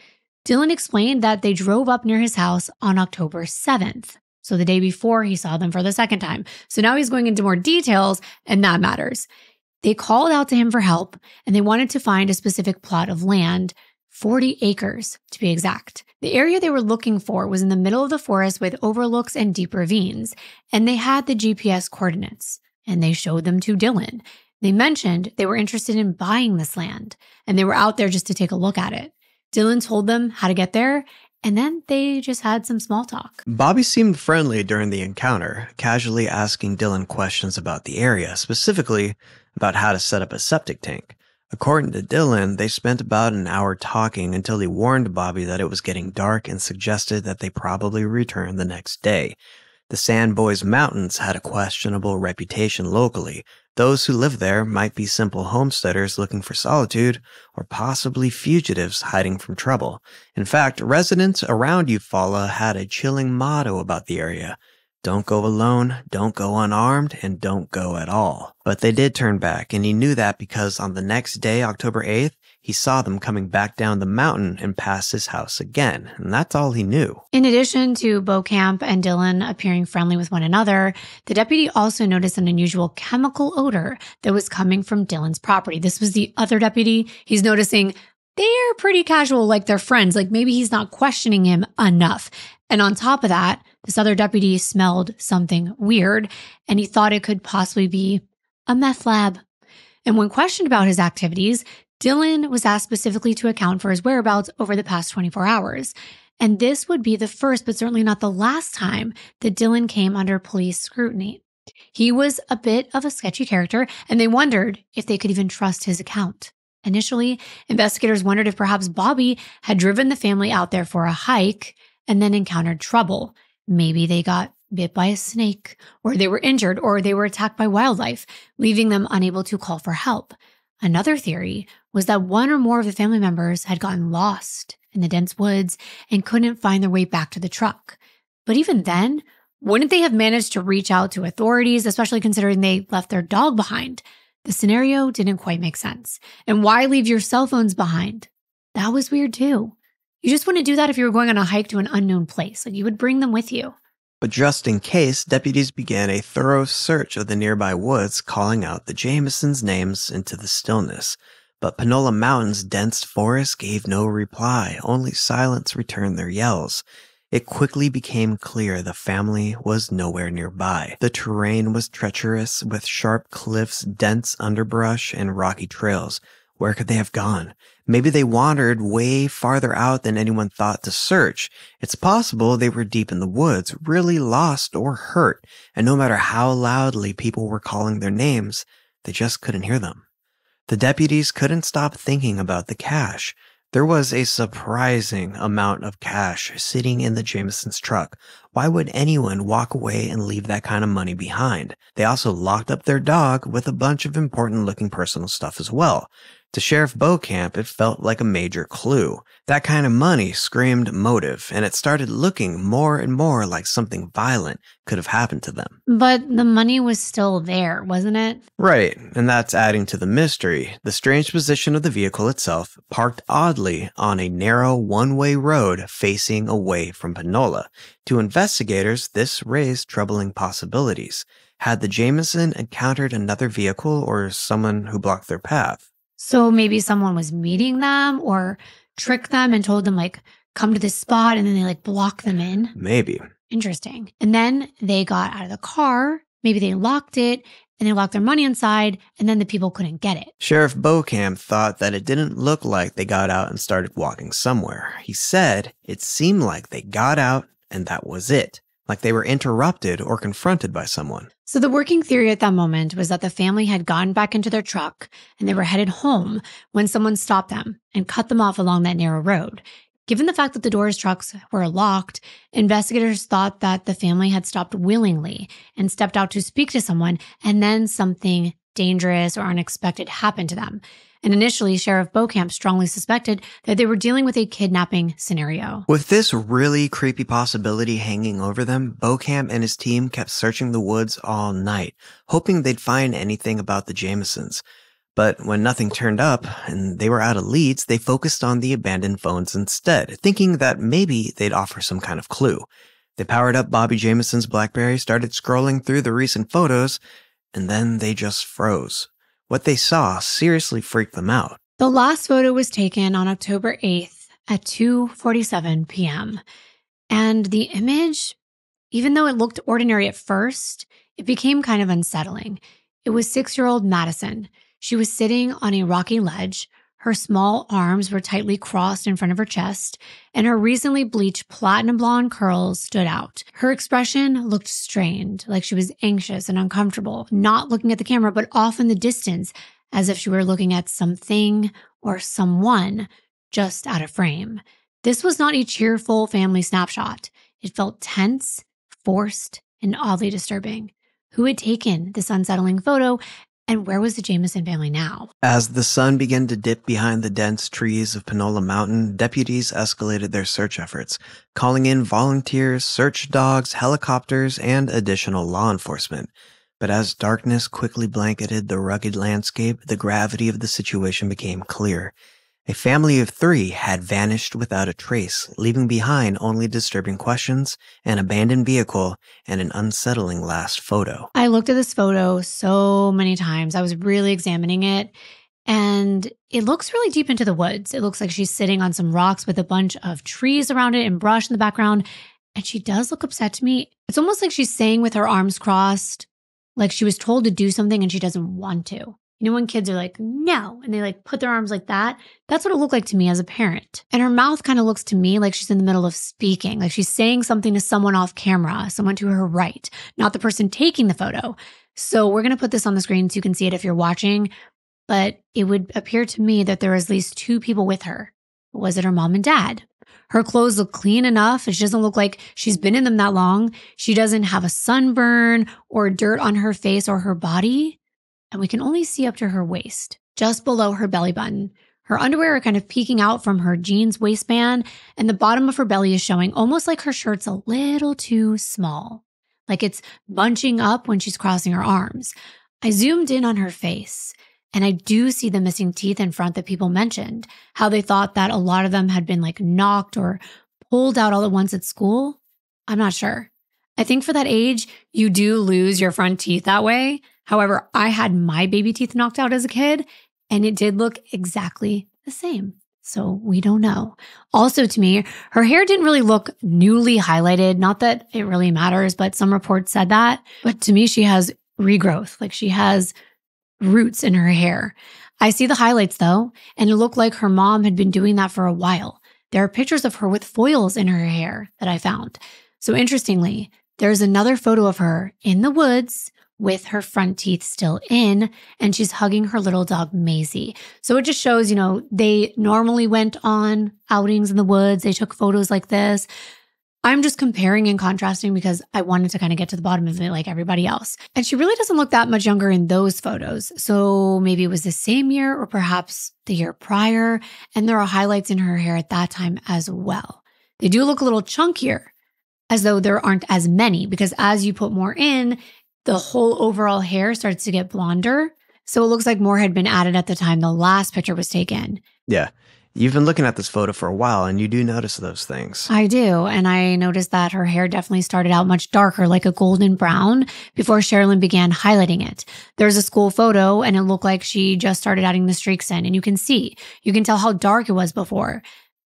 Dylan explained that they drove up near his house on October 7th. So the day before he saw them for the second time. So now he's going into more details, and that matters. They called out to him for help, and they wanted to find a specific plot of land, 40 acres to be exact. The area they were looking for was in the middle of the forest with overlooks and deep ravines, and they had the GPS coordinates, and they showed them to Dylan. They mentioned they were interested in buying this land, and they were out there just to take a look at it. Dylan told them how to get there, and then they just had some small talk. Bobby seemed friendly during the encounter, casually asking Dylan questions about the area, specifically about how to set up a septic tank. According to Dylan, they spent about an hour talking until he warned Bobby that it was getting dark and suggested that they probably return the next day. The Sandboys Mountains had a questionable reputation locally. Those who lived there might be simple homesteaders looking for solitude, or possibly fugitives hiding from trouble. In fact, residents around Eufaula had a chilling motto about the area. Don't go alone, don't go unarmed, and don't go at all. But they did turn back, and he knew that because on the next day, October 8th, he saw them coming back down the mountain and past his house again, and that's all he knew. In addition to Beaucamp and Dylan appearing friendly with one another, the deputy also noticed an unusual chemical odor that was coming from Dylan's property. This was the other deputy. He's noticing they're pretty casual, like they're friends, like maybe he's not questioning him enough. And on top of that, this other deputy smelled something weird, and he thought it could possibly be a meth lab. And when questioned about his activities, Dylan was asked specifically to account for his whereabouts over the past 24 hours. And this would be the first, but certainly not the last time that Dylan came under police scrutiny. He was a bit of a sketchy character, and they wondered if they could even trust his account. Initially, investigators wondered if perhaps Bobby had driven the family out there for a hike and then encountered trouble. Maybe they got bit by a snake, or they were injured, or they were attacked by wildlife, leaving them unable to call for help. Another theory was that one or more of the family members had gotten lost in the dense woods and couldn't find their way back to the truck. But even then, wouldn't they have managed to reach out to authorities, especially considering they left their dog behind? The scenario didn't quite make sense. And why leave your cell phones behind? That was weird too. You just wouldn't do that if you were going on a hike to an unknown place. Like, you would bring them with you. But just in case, deputies began a thorough search of the nearby woods, calling out the Jamesons' names into the stillness. But Panola Mountain's dense forest gave no reply, only silence returned their yells. It quickly became clear the family was nowhere nearby. The terrain was treacherous, with sharp cliffs, dense underbrush, and rocky trails. Where could they have gone? Maybe they wandered way farther out than anyone thought to search. It's possible they were deep in the woods, really lost or hurt, and no matter how loudly people were calling their names, they just couldn't hear them. The deputies couldn't stop thinking about the cash. There was a surprising amount of cash sitting in the Jamesons' truck. Why would anyone walk away and leave that kind of money behind? They also locked up their dog with a bunch of important-looking personal stuff as well. To Sheriff Beaucamp, it felt like a major clue. That kind of money screamed motive, and it started looking more and more like something violent could have happened to them. But the money was still there, wasn't it? Right, and that's adding to the mystery. The strange position of the vehicle itself, parked oddly on a narrow one-way road facing away from Panola. To investigators, this raised troubling possibilities. Had the Jameson encountered another vehicle or someone who blocked their path? So maybe someone was meeting them or tricked them and told them, like, come to this spot, and then they, like, block them in. Maybe. Interesting. And then they got out of the car. Maybe they locked it, and they locked their money inside, and then the people couldn't get it. Sheriff Beaucamp thought that it didn't look like they got out and started walking somewhere. He said it seemed like they got out and that was it. Like they were interrupted or confronted by someone. So the working theory at that moment was that the family had gotten back into their truck and they were headed home when someone stopped them and cut them off along that narrow road. Given the fact that the doors trucks were locked, investigators thought that the family had stopped willingly and stepped out to speak to someone, and then something dangerous or unexpected happened to them. And initially, Sheriff Beaucamp strongly suspected that they were dealing with a kidnapping scenario. With this really creepy possibility hanging over them, Beaucamp and his team kept searching the woods all night, hoping they'd find anything about the Jamesons. But when nothing turned up and they were out of leads, they focused on the abandoned phones instead, thinking that maybe they'd offer some kind of clue. They powered up Bobby Jameson's BlackBerry, started scrolling through the recent photos, and then they just froze. What they saw seriously freaked them out. The last photo was taken on October 8th at 2:47 p.m. And the image, even though it looked ordinary at first, it became kind of unsettling. It was 6-year-old Madison. She was sitting on a rocky ledge. Her small arms were tightly crossed in front of her chest, and her recently bleached platinum blonde curls stood out. Her expression looked strained, like she was anxious and uncomfortable, not looking at the camera, but off in the distance, as if she were looking at something or someone just out of frame. This was not a cheerful family snapshot. It felt tense, forced, and oddly disturbing. Who had taken this unsettling photo, and where was the Jameson family now? As the sun began to dip behind the dense trees of Panola Mountain, deputies escalated their search efforts, calling in volunteers, search dogs, helicopters, and additional law enforcement. But as darkness quickly blanketed the rugged landscape, the gravity of the situation became clear. A family of 3 had vanished without a trace, leaving behind only disturbing questions, an abandoned vehicle, and an unsettling last photo. I looked at this photo so many times. I was really examining it, and it looks really deep into the woods. It looks like she's sitting on some rocks with a bunch of trees around it and brush in the background, and she does look upset to me. It's almost like she's saying with her arms crossed, like she was told to do something and she doesn't want to. You know, when kids are like, no, and they like put their arms like that, that's what it looked like to me as a parent. And her mouth kind of looks to me like she's in the middle of speaking, like she's saying something to someone off camera, someone to her right, not the person taking the photo. So we're going to put this on the screen so you can see it if you're watching, but it would appear to me that there are at least 2 people with her. Was it her mom and dad? Her clothes look clean enough. She doesn't look like she's been in them that long. She doesn't have a sunburn or dirt on her face or her body. And we can only see up to her waist, just below her belly button. Her underwear are kind of peeking out from her jeans waistband, and the bottom of her belly is showing, almost like her shirt's a little too small, like it's bunching up when she's crossing her arms. I zoomed in on her face, and I do see the missing teeth in front that people mentioned, how they thought that a lot of them had been like knocked or pulled out all at once at school. I'm not sure. I think for that age, you do lose your front teeth that way. However, I had my baby teeth knocked out as a kid, and it did look exactly the same. So we don't know. Also to me, her hair didn't really look newly highlighted. Not that it really matters, but some reports said that. But to me, she has regrowth, like she has roots in her hair. I see the highlights though, and it looked like her mom had been doing that for a while. There are pictures of her with foils in her hair that I found. So interestingly, there's another photo of her in the woods with her front teeth still in, and she's hugging her little dog, Maisie. So it just shows, you know, they normally went on outings in the woods. They took photos like this. I'm just comparing and contrasting because I wanted to kind of get to the bottom of it like everybody else. And she really doesn't look that much younger in those photos. So maybe it was the same year or perhaps the year prior. And there are highlights in her hair at that time as well. They do look a little chunkier, as though there aren't as many, because as you put more in, the whole overall hair starts to get blonder. So it looks like more had been added at the time the last picture was taken. Yeah. You've been looking at this photo for a while, and you do notice those things. I do. And I noticed that her hair definitely started out much darker, like a golden brown, before Sherilyn began highlighting it. There's a school photo, and it looked like she just started adding the streaks in. And you can tell how dark it was before.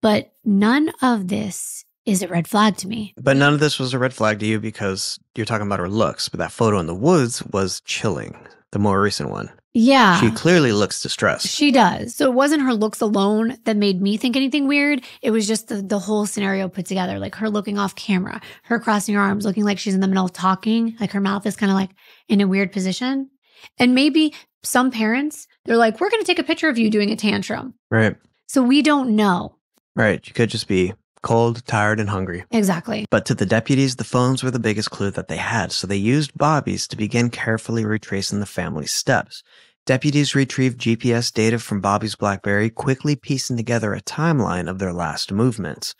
But none of this is a red flag to me. But none of this was a red flag to you because you're talking about her looks. But that photo in the woods was chilling, the more recent one. Yeah. She clearly looks distressed. She does. So it wasn't her looks alone that made me think anything weird. It was just the whole scenario put together, like her looking off camera, her crossing her arms, looking like she's in the middle of talking, like her mouth is kind of like in a weird position. And maybe some parents, they're like, we're going to take a picture of you doing a tantrum. Right. So we don't know. Right. You could just be cold, tired, and hungry. Exactly. But to the deputies, the phones were the biggest clue that they had, so they used Bobby's to begin carefully retracing the family's steps. Deputies retrieved GPS data from Bobby's BlackBerry, quickly piecing together a timeline of their last movements.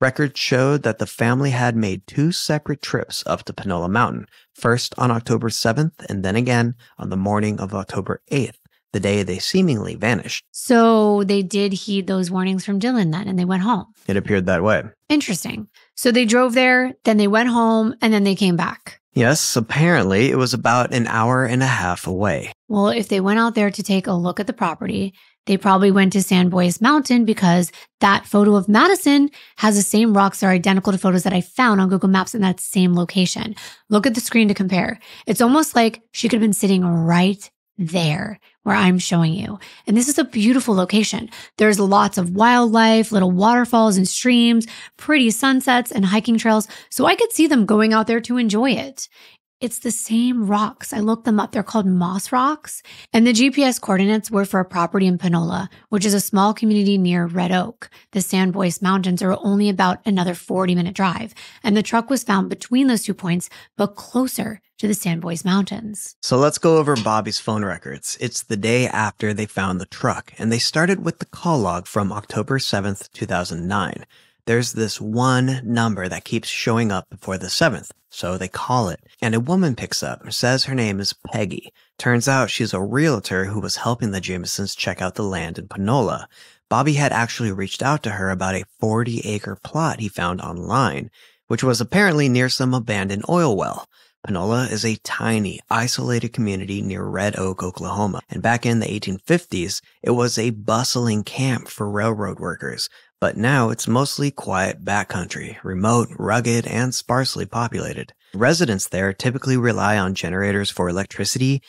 Records showed that the family had made 2 separate trips up to Panola Mountain, first on October 7th and then again on the morning of October 8th. The day they seemingly vanished. So they did heed those warnings from Dylan then, and they went home. It appeared that way. Interesting. So they drove there, then they went home, and then they came back. Yes, apparently it was about an hour and a half away. Well, if they went out there to take a look at the property, they probably went to Sandboys Mountain because that photo of Madison has the same rocks that are identical to photos that I found on Google Maps in that same location. Look at the screen to compare. It's almost like she could have been sitting right there where I'm showing you. And this is a beautiful location. There's lots of wildlife, little waterfalls and streams, pretty sunsets and hiking trails. So I could see them going out there to enjoy it. It's the same rocks. I looked them up. They're called moss rocks. And the GPS coordinates were for a property in Panola, which is a small community near Red Oak. The Sandboys Mountains are only about another 40-minute drive. And the truck was found between those 2 points, but closer to the Sandboys Mountains. So let's go over Bobby's phone records. It's the day after they found the truck, and they started with the call log from October 7th, 2009. There's this one number that keeps showing up before the 7th, so they call it. And a woman picks up and says her name is Peggy. Turns out she's a realtor who was helping the Jamesons check out the land in Panola. Bobby had actually reached out to her about a 40-acre plot he found online, which was apparently near some abandoned oil well. Panola is a tiny, isolated community near Red Oak, Oklahoma, and back in the 1850s, it was a bustling camp for railroad workers. But now it's mostly quiet backcountry, remote, rugged, and sparsely populated. Residents there typically rely on generators for electricity,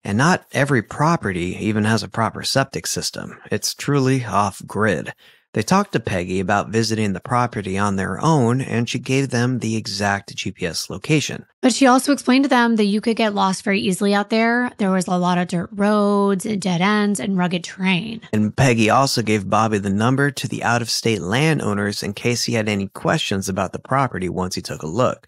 and not every property even has a proper septic system. It's truly off-grid. They talked to Peggy about visiting the property on their own, and she gave them the exact GPS location. But she also explained to them that you could get lost very easily out there. There was a lot of dirt roads, dead ends, and rugged terrain. And Peggy also gave Bobby the number to the out-of-state landowners in case he had any questions about the property once he took a look.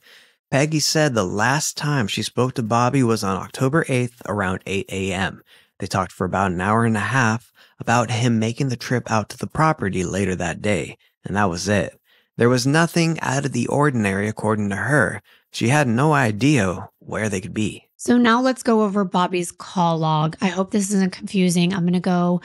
Peggy said the last time she spoke to Bobby was on October 8th around 8 a.m. They talked for about an hour and a half about him making the trip out to the property later that day, and that was it. There was nothing out of the ordinary according to her. She had no idea where they could be. So now let's go over Bobby's call log. I hope this isn't confusing. I'm going to go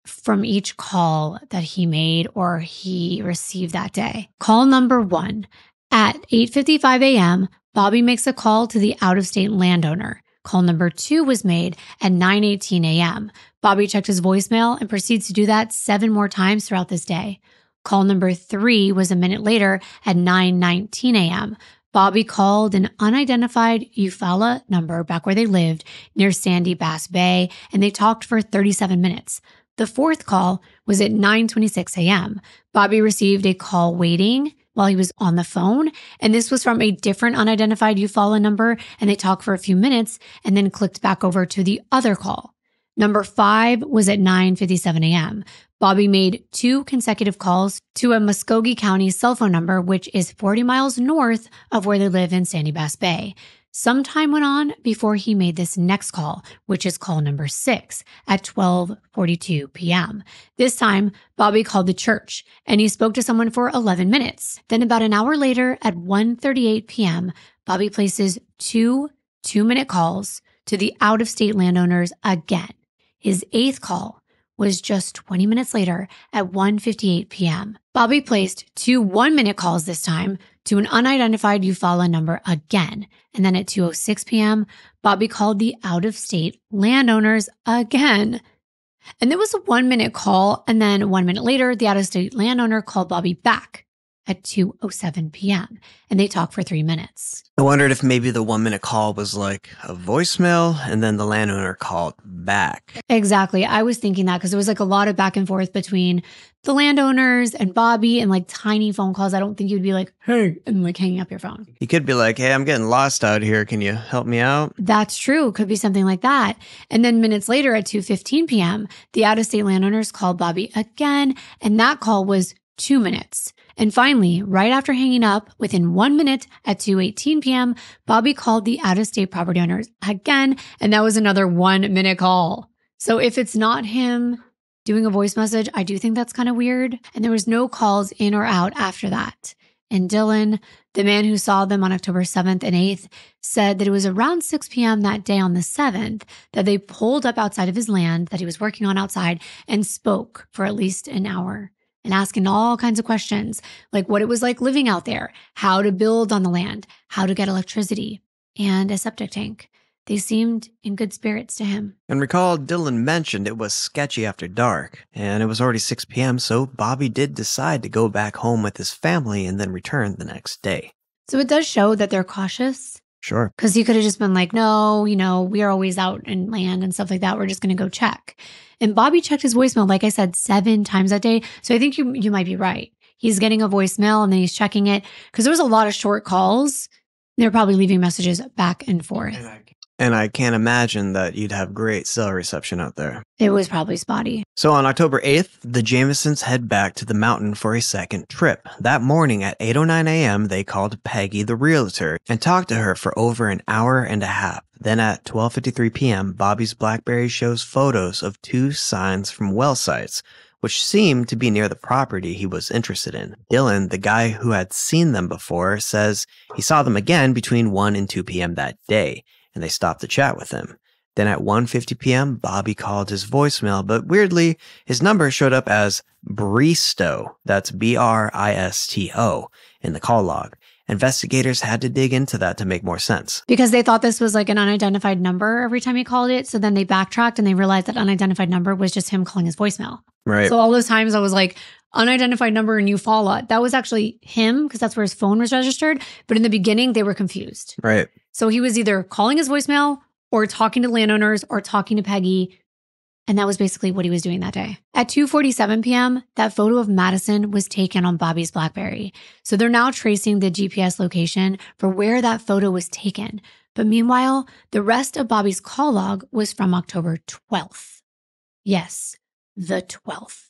from each call that he made or he received that day. Call number 1. At 8:55 a.m., Bobby makes a call to the out-of-state landowner. Call number 2 was made at 9:18 a.m. Bobby checked his voicemail and proceeds to do that 7 more times throughout this day. Call number 3 was a minute later at 9:19 a.m. Bobby called an unidentified Eufaula number back where they lived near Sandy Bass Bay, and they talked for 37 minutes. The 4th call was at 9:26 a.m. Bobby received a call waiting while he was on the phone, and this was from a different unidentified Eufaula number, and they talked for a few minutes and then clicked back over to the other call. Number 5 was at 9:57 a.m. Bobby made 2 consecutive calls to a Muskogee County cell phone number, which is 40 miles north of where they live in Sandy Bass Bay. Some time went on before he made this next call, which is call number 6 at 12:42 p.m. This time, Bobby called the church and he spoke to someone for 11 minutes. Then about an hour later at 1:38 p.m., Bobby places 2 2-minute calls to the out-of-state landowners again. His 8th call was just 20 minutes later at 1:58 p.m. Bobby placed 2 1-minute calls this time to an unidentified Eufaula number again. And then at 2:06 p.m., Bobby called the out-of-state landowners again. And there was a 1-minute call, and then 1 minute later, the out-of-state landowner called Bobby back at 2:07 p.m. and they talked for 3 minutes. I wondered if maybe the 1-minute call was like a voicemail and then the landowner called back. Exactly. I was thinking that because there was like a lot of back and forth between the landowners and Bobby and like tiny phone calls. I don't think you'd be like, hey, and like hanging up your phone. You could be like, hey, I'm getting lost out here. Can you help me out? That's true. Could be something like that. And then minutes later at 2:15 p.m., the out-of-state landowners called Bobby again, and that call was 2 minutes. And finally, right after hanging up, within 1 minute at 2:18 p.m., Bobby called the out-of-state property owners again, and that was another 1-minute call. So if it's not him doing a voice message, I do think that's kind of weird. And there was no calls in or out after that. And Dylan, the man who saw them on October 7th and 8th, said that it was around 6 p.m. that day on the 7th that they pulled up outside of his land that he was working on outside and spoke for at least an hour. And asking all kinds of questions, like what it was like living out there, how to build on the land, how to get electricity, and a septic tank. They seemed in good spirits to him. And recall Dylan mentioned it was sketchy after dark, and it was already 6 p.m., so Bobby did decide to go back home with his family and then return the next day. So it does show that they're cautious. Sure. Because he could have just been like, no, we are always out in land and stuff like that. We're just going to go check. And Bobby checked his voicemail, like I said, 7 times that day. So I think you might be right. He's getting a voicemail and then he's checking it because there was a lot of short calls They're probably leaving messages back and forth. And I can't imagine that you'd have great cell reception out there. It was probably spotty. So on October 8th, the Jamesons head back to the mountain for a second trip. That morning at 8:09 a.m., they called Peggy, the realtor, and talked to her for over an hour and a half. Then at 12:53 p.m., Bobby's BlackBerry shows photos of 2 signs from well sites, which seemed to be near the property he was interested in. Dylan, the guy who had seen them before, says he saw them again between 1 and 2 p.m. that day, and they stopped to chat with him. Then at 1:50 p.m., Bobby called his voicemail, but weirdly, his number showed up as Bristow, that's Bristo, in the call log. Investigators had to dig into that to make more sense. Because they thought this was like an unidentified number every time he called it. So then they backtracked and they realized that unidentified number was just him calling his voicemail. Right. So all those times I was like, unidentified number and Eufaula, that was actually him because that's where his phone was registered. But in the beginning, they were confused. Right. So he was either calling his voicemail or talking to landowners or talking to Peggy. And that was basically what he was doing that day. At 2:47 p.m., that photo of Madison was taken on Bobby's BlackBerry. So they're now tracing the GPS location for where that photo was taken. But meanwhile, the rest of Bobby's call log was from October 12th. Yes, the 12th.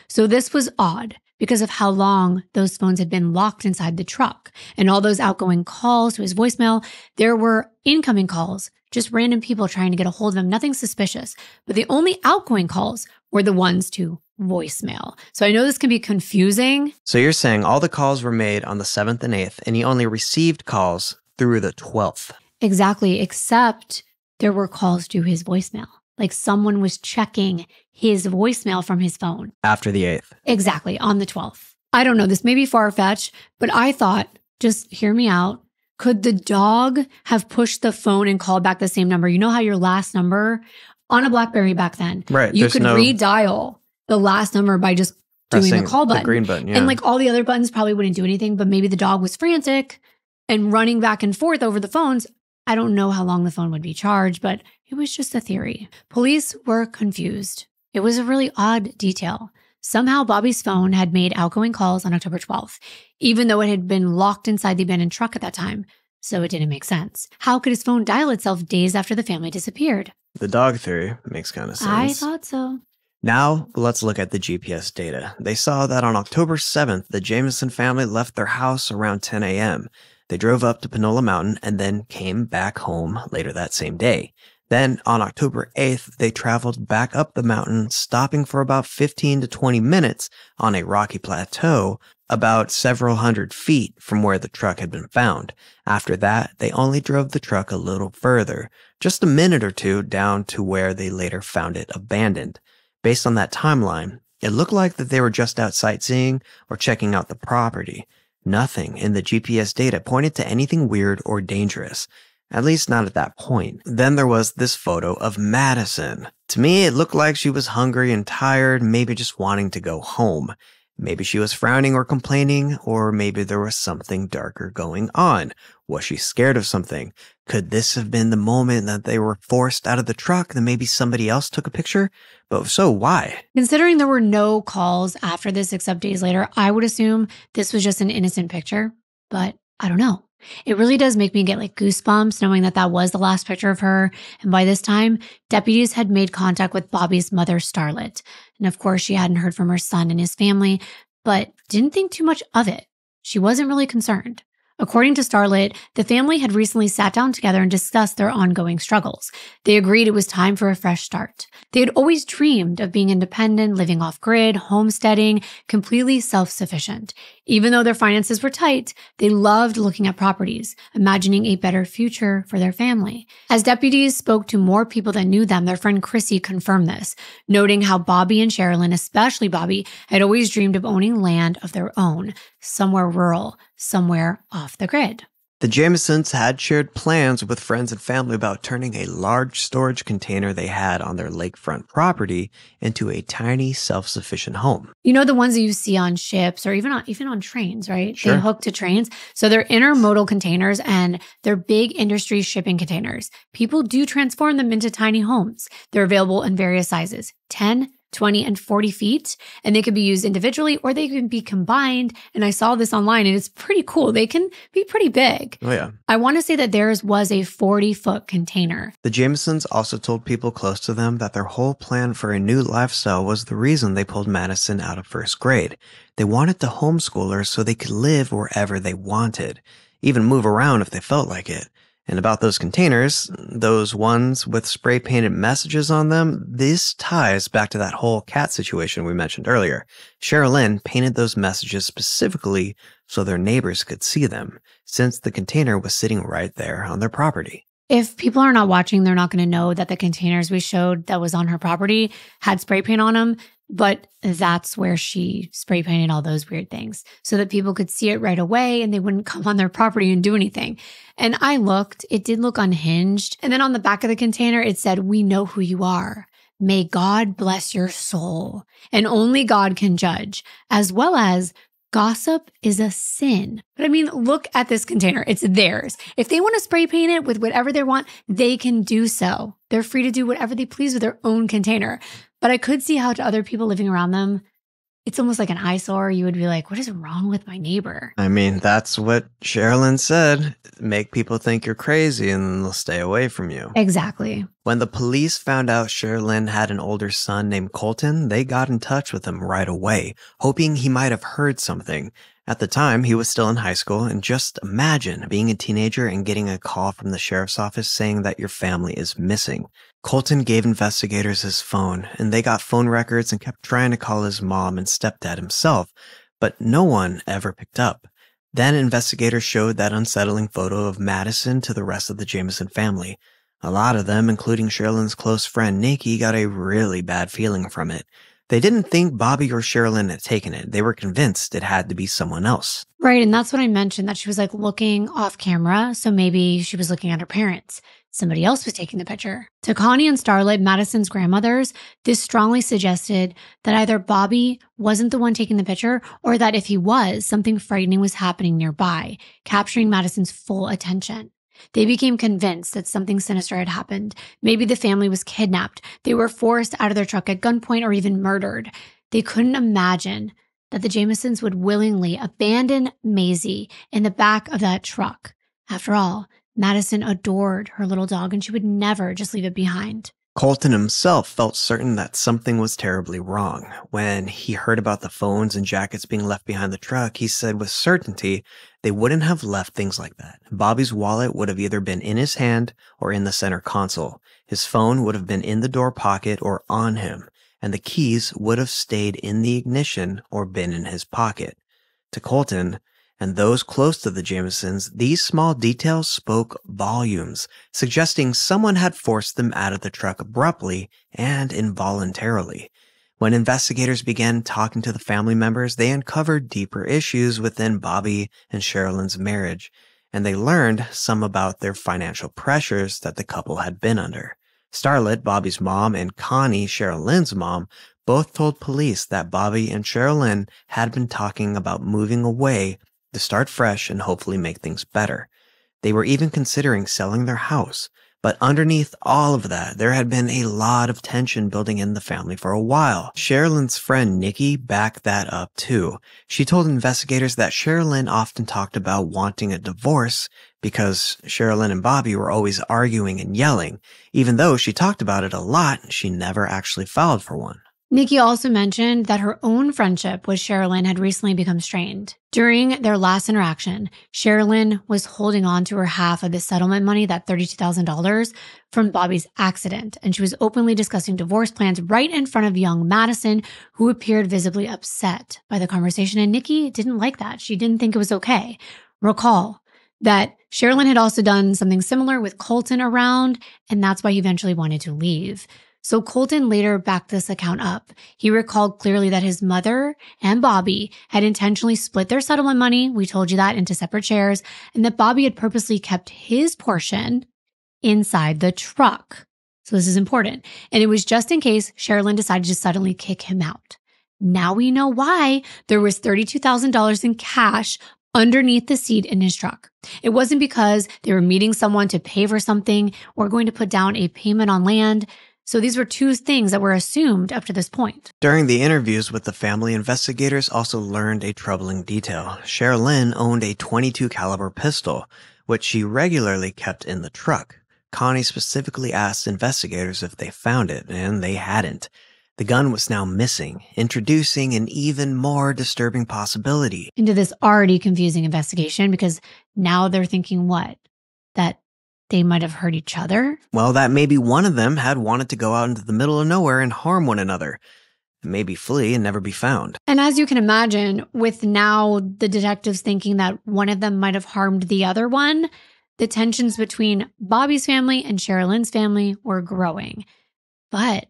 So this was odd because of how long those phones had been locked inside the truck. And all those outgoing calls to his voicemail, there were incoming calls, just random people trying to get a hold of him, nothing suspicious. But the only outgoing calls were the ones to voicemail. So I know this can be confusing. So you're saying all the calls were made on the 7th and 8th, and he only received calls through the 12th. Exactly, except there were calls to his voicemail. Like someone was checking his voicemail from his phone. After the 8th. Exactly, on the 12th. I don't know, this may be far-fetched, but I thought, just hear me out. Could the dog have pushed the phone and called back the same number? You know how your last number on a BlackBerry back then, right? You could redial the last number by just doing the call button. The green button, yeah. And like all the other buttons probably wouldn't do anything, but maybe the dog was frantic and running back and forth over the phones. I don't know how long the phone would be charged, but it was just a theory. Police were confused. It was a really odd detail. Somehow Bobby's phone had made outgoing calls on October 12th, even though it had been locked inside the abandoned truck at that time. So it didn't make sense. How could his phone dial itself days after the family disappeared? The dog theory makes kind of sense. I thought so. Now, let's look at the GPS data. They saw that on October 7th, the Jameson family left their house around 10 a.m. They drove up to Panola Mountain and then came back home later that same day. Then, on October 8th, they traveled back up the mountain, stopping for about 15 to 20 minutes on a rocky plateau about several hundred feet from where the truck had been found. After that, they only drove the truck a little further, just a minute or two down to where they later found it abandoned. Based on that timeline, it looked like that they were just out sightseeing or checking out the property. Nothing in the GPS data pointed to anything weird or dangerous. At least not at that point. Then there was this photo of Madison. To me, it looked like she was hungry and tired, maybe just wanting to go home. Maybe she was frowning or complaining, or maybe there was something darker going on. Was she scared of something? Could this have been the moment that they were forced out of the truck and maybe somebody else took a picture? But if so, why? Considering there were no calls after this except days later, I would assume this was just an innocent picture, but I don't know. It really does make me get like goosebumps knowing that that was the last picture of her. And by this time, deputies had made contact with Bobby's mother, Starlet. And of course, she hadn't heard from her son and his family, but didn't think too much of it. She wasn't really concerned. According to Starlet, the family had recently sat down together and discussed their ongoing struggles. They agreed it was time for a fresh start. They had always dreamed of being independent, living off-grid, homesteading, completely self-sufficient. Even though their finances were tight, they loved looking at properties, imagining a better future for their family. As deputies spoke to more people that knew them, their friend Chrissy confirmed this, noting how Bobby and Sherilyn, especially Bobby, had always dreamed of owning land of their own, somewhere rural, somewhere off the grid. The Jamesons had shared plans with friends and family about turning a large storage container they had on their lakefront property into a tiny, self-sufficient home. You know the ones that you see on ships or even on trains, right? Sure. They hook to trains. So they're intermodal containers and they're big industry shipping containers. People do transform them into tiny homes. They're available in various sizes, 10 20 and 40 feet, and they could be used individually or they can be combined. And I saw this online and it's pretty cool. They can be pretty big. Oh, yeah. I want to say that theirs was a 40-foot container. The Jamesons also told people close to them that their whole plan for a new lifestyle was the reason they pulled Madison out of first grade. They wanted to homeschool her so they could live wherever they wanted, even move around if they felt like it. And about those containers, those ones with spray-painted messages on them, this ties back to that whole cat situation we mentioned earlier. Sherilyn painted those messages specifically so their neighbors could see them, since the container was sitting right there on their property. If people are not watching, they're not going to know that the containers we showed that was on her property had spray paint on them, but that's where she spray painted all those weird things so that people could see it right away and they wouldn't come on their property and do anything. And I looked, it did look unhinged. And then on the back of the container, it said, "We know who you are. May God bless your soul. And only God can judge," as well as gossip is a sin. But I mean, look at this container. It's theirs. If they want to spray paint it with whatever they want, they can do so. They're free to do whatever they please with their own container. But I could see how to other people living around them, it's almost like an eyesore. You would be like, what is wrong with my neighbor? I mean, that's what Sherilyn said. Make people think you're crazy and then they'll stay away from you. Exactly. When the police found out Sherilyn had an older son named Colton, they got in touch with him right away, hoping he might have heard something. At the time, he was still in high school, and just imagine being a teenager and getting a call from the sheriff's office saying that your family is missing. Colton gave investigators his phone, and they got phone records and kept trying to call his mom and stepdad himself, but no one ever picked up. Then investigators showed that unsettling photo of Madison to the rest of the Jameson family. A lot of them, including Sherilyn's close friend Nikki, got a really bad feeling from it. They didn't think Bobby or Sherilyn had taken it. They were convinced it had to be someone else. Right. And that's what I mentioned, that she was like looking off camera. So maybe she was looking at her parents. Somebody else was taking the picture. To Connie and Starlet, Madison's grandmothers, this strongly suggested that either Bobby wasn't the one taking the picture or that if he was, something frightening was happening nearby, capturing Madison's full attention. They became convinced that something sinister had happened. Maybe the family was kidnapped. They were forced out of their truck at gunpoint or even murdered. They couldn't imagine that the Jamesons would willingly abandon Maisie in the back of that truck. After all, Madison adored her little dog and she would never just leave it behind. Colton himself felt certain that something was terribly wrong. When he heard about the phones and jackets being left behind the truck, he said with certainty they wouldn't have left things like that. Bobby's wallet would have either been in his hand or in the center console. His phone would have been in the door pocket or on him, and the keys would have stayed in the ignition or been in his pocket. To Colton and those close to the Jamesons, these small details spoke volumes, suggesting someone had forced them out of the truck abruptly and involuntarily. When investigators began talking to the family members, they uncovered deeper issues within Bobby and Sherilyn's marriage, and they learned some about their financial pressures that the couple had been under. Starlet, Bobby's mom, and Connie, Sherilyn's mom, both told police that Bobby and Sherilyn had been talking about moving away to start fresh and hopefully make things better. They were even considering selling their house. But underneath all of that, there had been a lot of tension building in the family for a while. Sherilyn's friend Nikki backed that up too. She told investigators that Sherilyn often talked about wanting a divorce because Sherilyn and Bobby were always arguing and yelling. Even though she talked about it a lot, she never actually filed for one. Nikki also mentioned that her own friendship with Sherilyn had recently become strained. During their last interaction, Sherilyn was holding on to her half of the settlement money, that $32,000, from Bobby's accident, and she was openly discussing divorce plans right in front of young Madison, who appeared visibly upset by the conversation, and Nikki didn't like that. She didn't think it was okay. Recall that Sherilyn had also done something similar with Colton around, and that's why he eventually wanted to leave. So Colton later backed this account up. He recalled clearly that his mother and Bobby had intentionally split their settlement money, we told you that, into separate shares, and that Bobby had purposely kept his portion inside the truck. So this is important. And it was just in case Sherilyn decided to suddenly kick him out. Now we know why there was $32,000 in cash underneath the seat in his truck. It wasn't because they were meeting someone to pay for something or going to put down a payment on land. So these were two things that were assumed up to this point. During the interviews with the family, investigators also learned a troubling detail. Sherilyn owned a .22 caliber pistol, which she regularly kept in the truck. Connie specifically asked investigators if they found it, and they hadn't. The gun was now missing, introducing an even more disturbing possibility into this already confusing investigation, because now they're thinking what? That they might have hurt each other? Well, that maybe one of them had wanted to go out into the middle of nowhere and harm one another. Maybe flee and never be found. And as you can imagine, with now the detectives thinking that one of them might have harmed the other one, the tensions between Bobby's family and Sherilyn's family were growing. But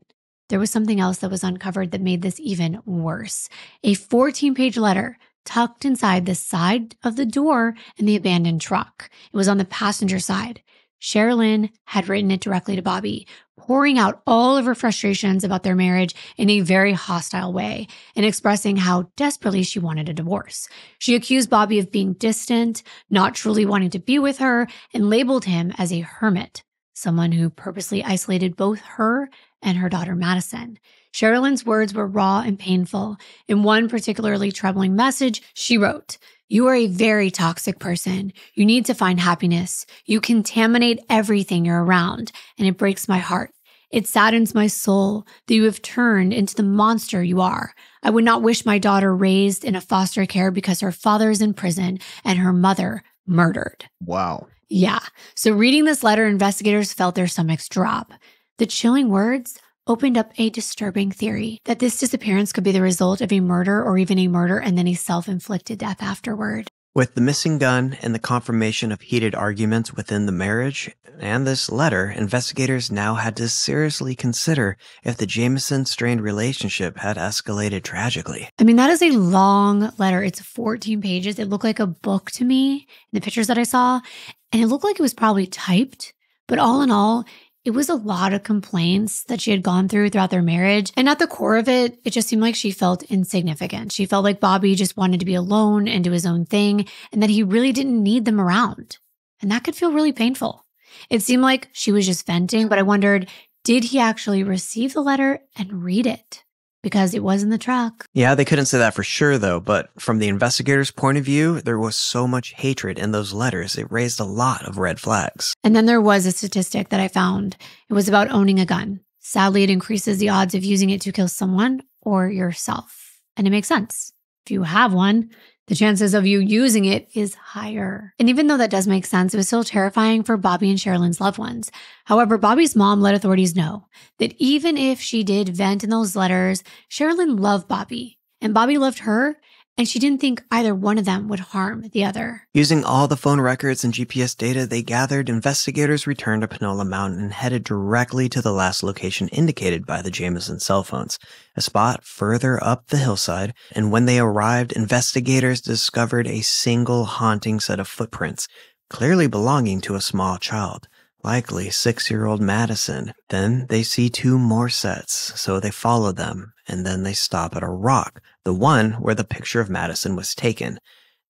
there was something else that was uncovered that made this even worse. A 14-page letter tucked inside the side of the door in the abandoned truck. It was on the passenger side. Sherilyn had written it directly to Bobby, pouring out all of her frustrations about their marriage in a very hostile way and expressing how desperately she wanted a divorce. She accused Bobby of being distant, not truly wanting to be with her, and labeled him as a hermit, someone who purposely isolated both her and her daughter Madison. Sherilyn's words were raw and painful. In one particularly troubling message, she wrote, "You are a very toxic person. You need to find happiness. You contaminate everything you're around, and it breaks my heart. It saddens my soul that you have turned into the monster you are. I would not wish my daughter raised in a foster care because her father is in prison and her mother murdered." Wow. Yeah. So reading this letter, investigators felt their stomachs drop. The chilling words opened up a disturbing theory that this disappearance could be the result of a murder or even a murder and then a self-inflicted death afterward. With the missing gun and the confirmation of heated arguments within the marriage and this letter, investigators now had to seriously consider if the Jameson-strained relationship had escalated tragically. I mean, that is a long letter. It's 14 pages. It looked like a book to me in the pictures that I saw, and it looked like it was probably typed. But all in all, it was a lot of complaints that she had gone through throughout their marriage. And at the core of it, it just seemed like she felt insignificant. She felt like Bobby just wanted to be alone and do his own thing, and that he really didn't need them around. And that could feel really painful. It seemed like she was just venting, but I wondered, did he actually receive the letter and read it? Because it was in the truck. Yeah, they couldn't say that for sure, though. But from the investigators' point of view, there was so much hatred in those letters. It raised a lot of red flags. And then there was a statistic that I found. It was about owning a gun. Sadly, it increases the odds of using it to kill someone or yourself. And it makes sense. If you have one, the chances of you using it is higher. And even though that does make sense, it was still terrifying for Bobby and Sherilyn's loved ones. However, Bobby's mom let authorities know that even if she did vent in those letters, Sherilyn loved Bobby and Bobby loved her, and she didn't think either one of them would harm the other. Using all the phone records and GPS data they gathered, investigators returned to Panola Mountain and headed directly to the last location indicated by the Jameson cell phones, a spot further up the hillside. And when they arrived, investigators discovered a single haunting set of footprints, clearly belonging to a small child, likely 6-year-old Madison. Then they see 2 more sets, so they follow them, and then they stop at a rock, the one where the picture of Madison was taken.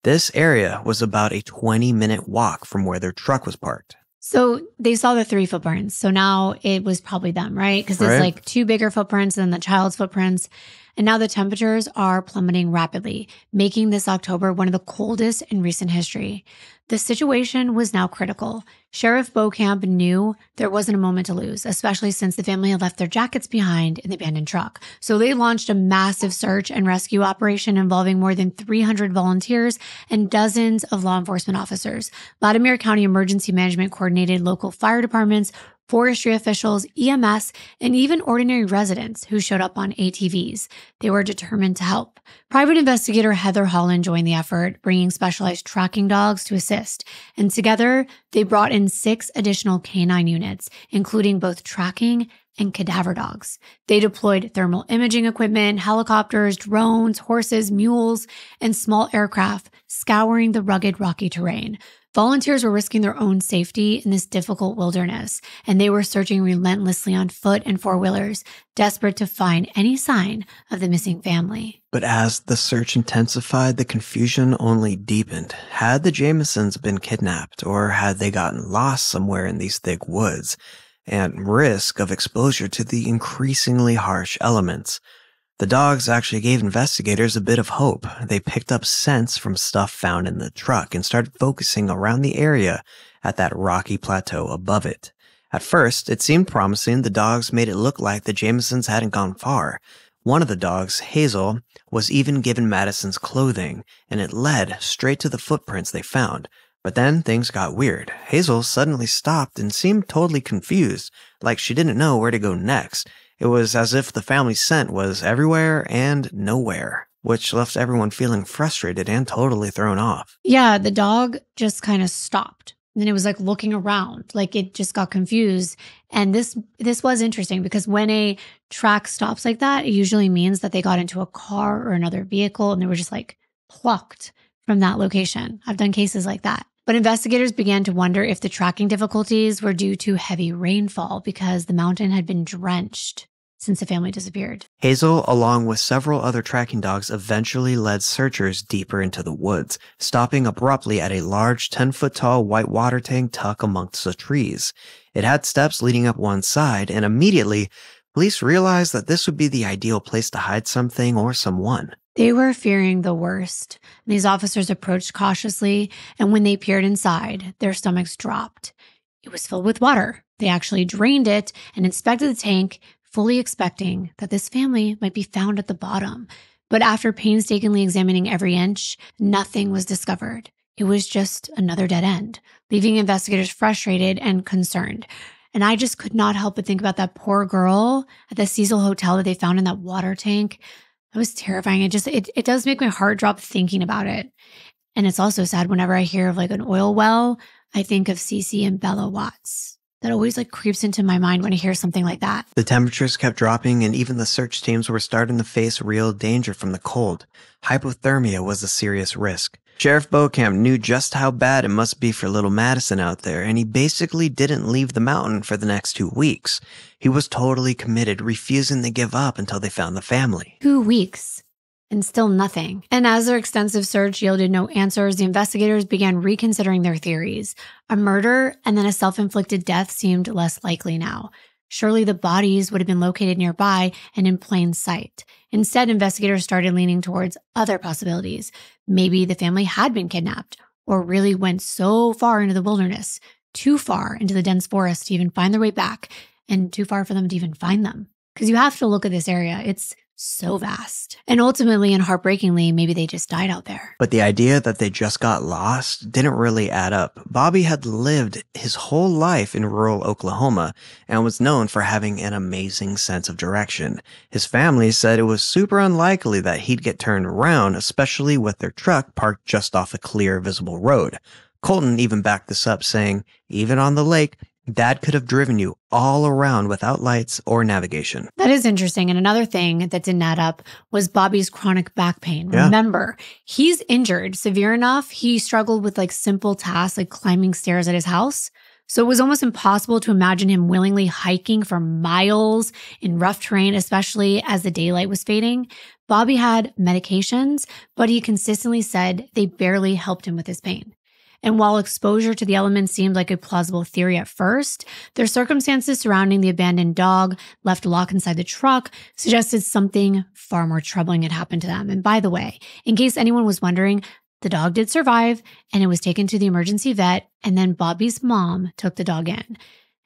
This area was about a 20-minute walk from where their truck was parked. So they saw the 3 footprints. So now it was probably them, right? Because it's like 2 bigger footprints than the child's footprints. And now the temperatures are plummeting rapidly, making this October one of the coldest in recent history. The situation was now critical. Sheriff Beaucamp knew there wasn't a moment to lose, especially since the family had left their jackets behind in the abandoned truck. So they launched a massive search and rescue operation involving more than 300 volunteers and dozens of law enforcement officers. Vladimir County Emergency Management coordinated local fire departments, forestry officials, EMS, and even ordinary residents who showed up on ATVs. They were determined to help. Private investigator Heather Holland joined the effort, bringing specialized tracking dogs to assist. And together, they brought in 6 additional canine units, including both tracking and cadaver dogs. They deployed thermal imaging equipment, helicopters, drones, horses, mules, and small aircraft, scouring the rugged, rocky terrain. Volunteers were risking their own safety in this difficult wilderness, and they were searching relentlessly on foot and 4-wheelers, desperate to find any sign of the missing family. But as the search intensified, the confusion only deepened. Had the Jamesons been kidnapped, or had they gotten lost somewhere in these thick woods? and risk of exposure to the increasingly harsh elements. The dogs actually gave investigators a bit of hope. They picked up scents from stuff found in the truck and started focusing around the area at that rocky plateau above it. At first, it seemed promising. The dogs made it look like the Jamesons hadn't gone far. One of the dogs, Hazel, was even given Madison's clothing, and it led straight to the footprints they found. But then things got weird. Hazel suddenly stopped and seemed totally confused, like she didn't know where to go next. It was as if the family scent was everywhere and nowhere, which left everyone feeling frustrated and totally thrown off. Yeah, the dog just kind of stopped. And then it was like looking around, like it just got confused. And this was interesting because when a track stops like that, it usually means that they got into a car or another vehicle and they were just like plucked from that location. I've done cases like that. But investigators began to wonder if the tracking difficulties were due to heavy rainfall because the mountain had been drenched since the family disappeared. Hazel, along with several other tracking dogs, eventually led searchers deeper into the woods, stopping abruptly at a large 10-foot-tall white water tank tucked amongst the trees. It had steps leading up one side, and immediately, police realized that this would be the ideal place to hide something or someone. They were fearing the worst. These officers approached cautiously, and when they peered inside, their stomachs dropped. It was filled with water. They actually drained it and inspected the tank, fully expecting that this family might be found at the bottom. But after painstakingly examining every inch, nothing was discovered. It was just another dead end, leaving investigators frustrated and concerned. And I just could not help but think about that poor girl at the Cecil Hotel that they found in that water tank. It was terrifying. It does make my heart drop thinking about it. And it's also sad whenever I hear of like an oil well, I think of Cece and Bella Watts. That always like creeps into my mind when I hear something like that. The temperatures kept dropping and even the search teams were starting to face real danger from the cold. Hypothermia was a serious risk. Sheriff Beauchamp knew just how bad it must be for little Madison out there, and he basically didn't leave the mountain for the next 2 weeks. He was totally committed, refusing to give up until they found the family. 2 weeks. And still nothing. And as their extensive search yielded no answers, the investigators began reconsidering their theories. A murder and then a self-inflicted death seemed less likely now. Surely the bodies would have been located nearby and in plain sight. Instead, investigators started leaning towards other possibilities. Maybe the family had been kidnapped or really went so far into the wilderness, too far into the dense forest to even find their way back, and too far for them to even find them. Because you have to look at this area. It's so vast. And ultimately and heartbreakingly, maybe they just died out there. But the idea that they just got lost didn't really add up. Bobby had lived his whole life in rural Oklahoma and was known for having an amazing sense of direction. His family said it was super unlikely that he'd get turned around, especially with their truck parked just off a clear, visible road. Colton even backed this up, saying, even on the lake, Dad could have driven you all around without lights or navigation. That is interesting. And another thing that didn't add up was Bobby's chronic back pain. Yeah. Remember, he's injured severe enough. He struggled with like simple tasks like climbing stairs at his house. So it was almost impossible to imagine him willingly hiking for miles in rough terrain, especially as the daylight was fading. Bobby had medications, but he consistently said they barely helped him with his pain. And while exposure to the elements seemed like a plausible theory at first, their circumstances surrounding the abandoned dog left locked inside the truck suggested something far more troubling had happened to them. And by the way, in case anyone was wondering, the dog did survive and it was taken to the emergency vet, and then Bobby's mom took the dog in.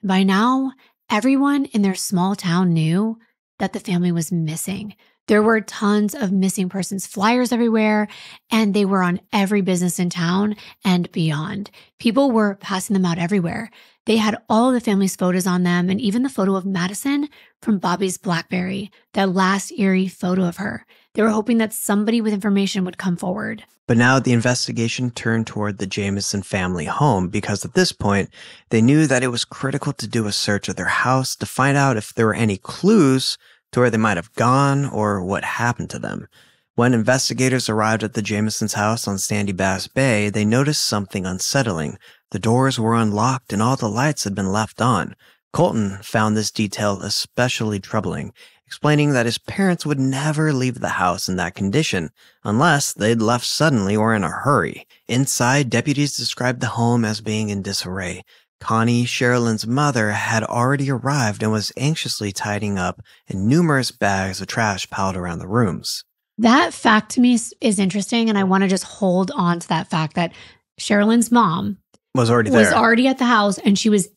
By now, everyone in their small town knew that the family was missing. There were tons of missing persons flyers everywhere, and they were on every business in town and beyond. People were passing them out everywhere. They had all of the family's photos on them, and even the photo of Madison from Bobby's BlackBerry, that last eerie photo of her. They were hoping that somebody with information would come forward. But now the investigation turned toward the Jameson family home because at this point, they knew that it was critical to do a search of their house to find out if there were any clues to where they might have gone or what happened to them. When investigators arrived at the Jamesons' house on Sandy Bass Bay, they noticed something unsettling. The doors were unlocked and all the lights had been left on. Colton found this detail especially troubling, explaining that his parents would never leave the house in that condition unless they'd left suddenly or in a hurry. Inside, deputies described the home as being in disarray. Connie, Sherilyn's mother, had already arrived and was anxiously tidying up in numerous bags of trash piled around the rooms. That fact to me is interesting, and I want to just hold on to that fact that Sherilyn's mom Was already was there. already at the house, and she was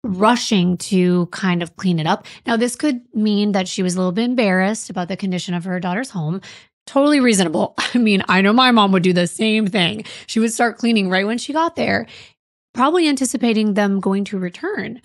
rushing to kind of clean it up. Now, this could mean that she was a little bit embarrassed about the condition of her daughter's home. Totally reasonable. I mean, I know my mom would do the same thing. She would start cleaning right when she got there, probably anticipating them going to return.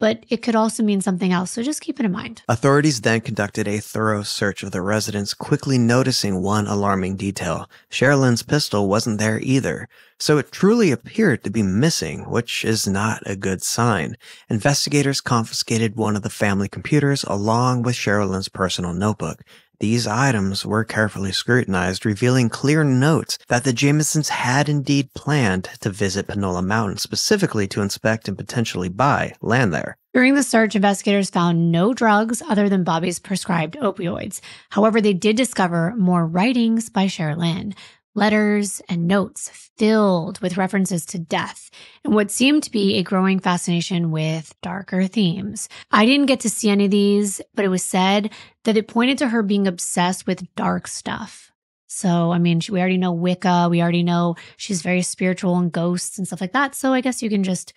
But it could also mean something else, so just keep it in mind. Authorities then conducted a thorough search of the residence, quickly noticing one alarming detail. Sherilyn's pistol wasn't there either, so it truly appeared to be missing, which is not a good sign. Investigators confiscated one of the family computers along with Sherilyn's personal notebook. These items were carefully scrutinized, revealing clear notes that the Jamisons had indeed planned to visit Panola Mountain, specifically to inspect and potentially buy land there. During the search, investigators found no drugs other than Bobby's prescribed opioids. However, they did discover more writings by Sherilyn, letters and notes filled with references to death and what seemed to be a growing fascination with darker themes. I didn't get to see any of these, but it was said that it pointed to her being obsessed with dark stuff. So, I mean, we already know Wicca. We already know she's very spiritual and ghosts and stuff like that. So I guess you can just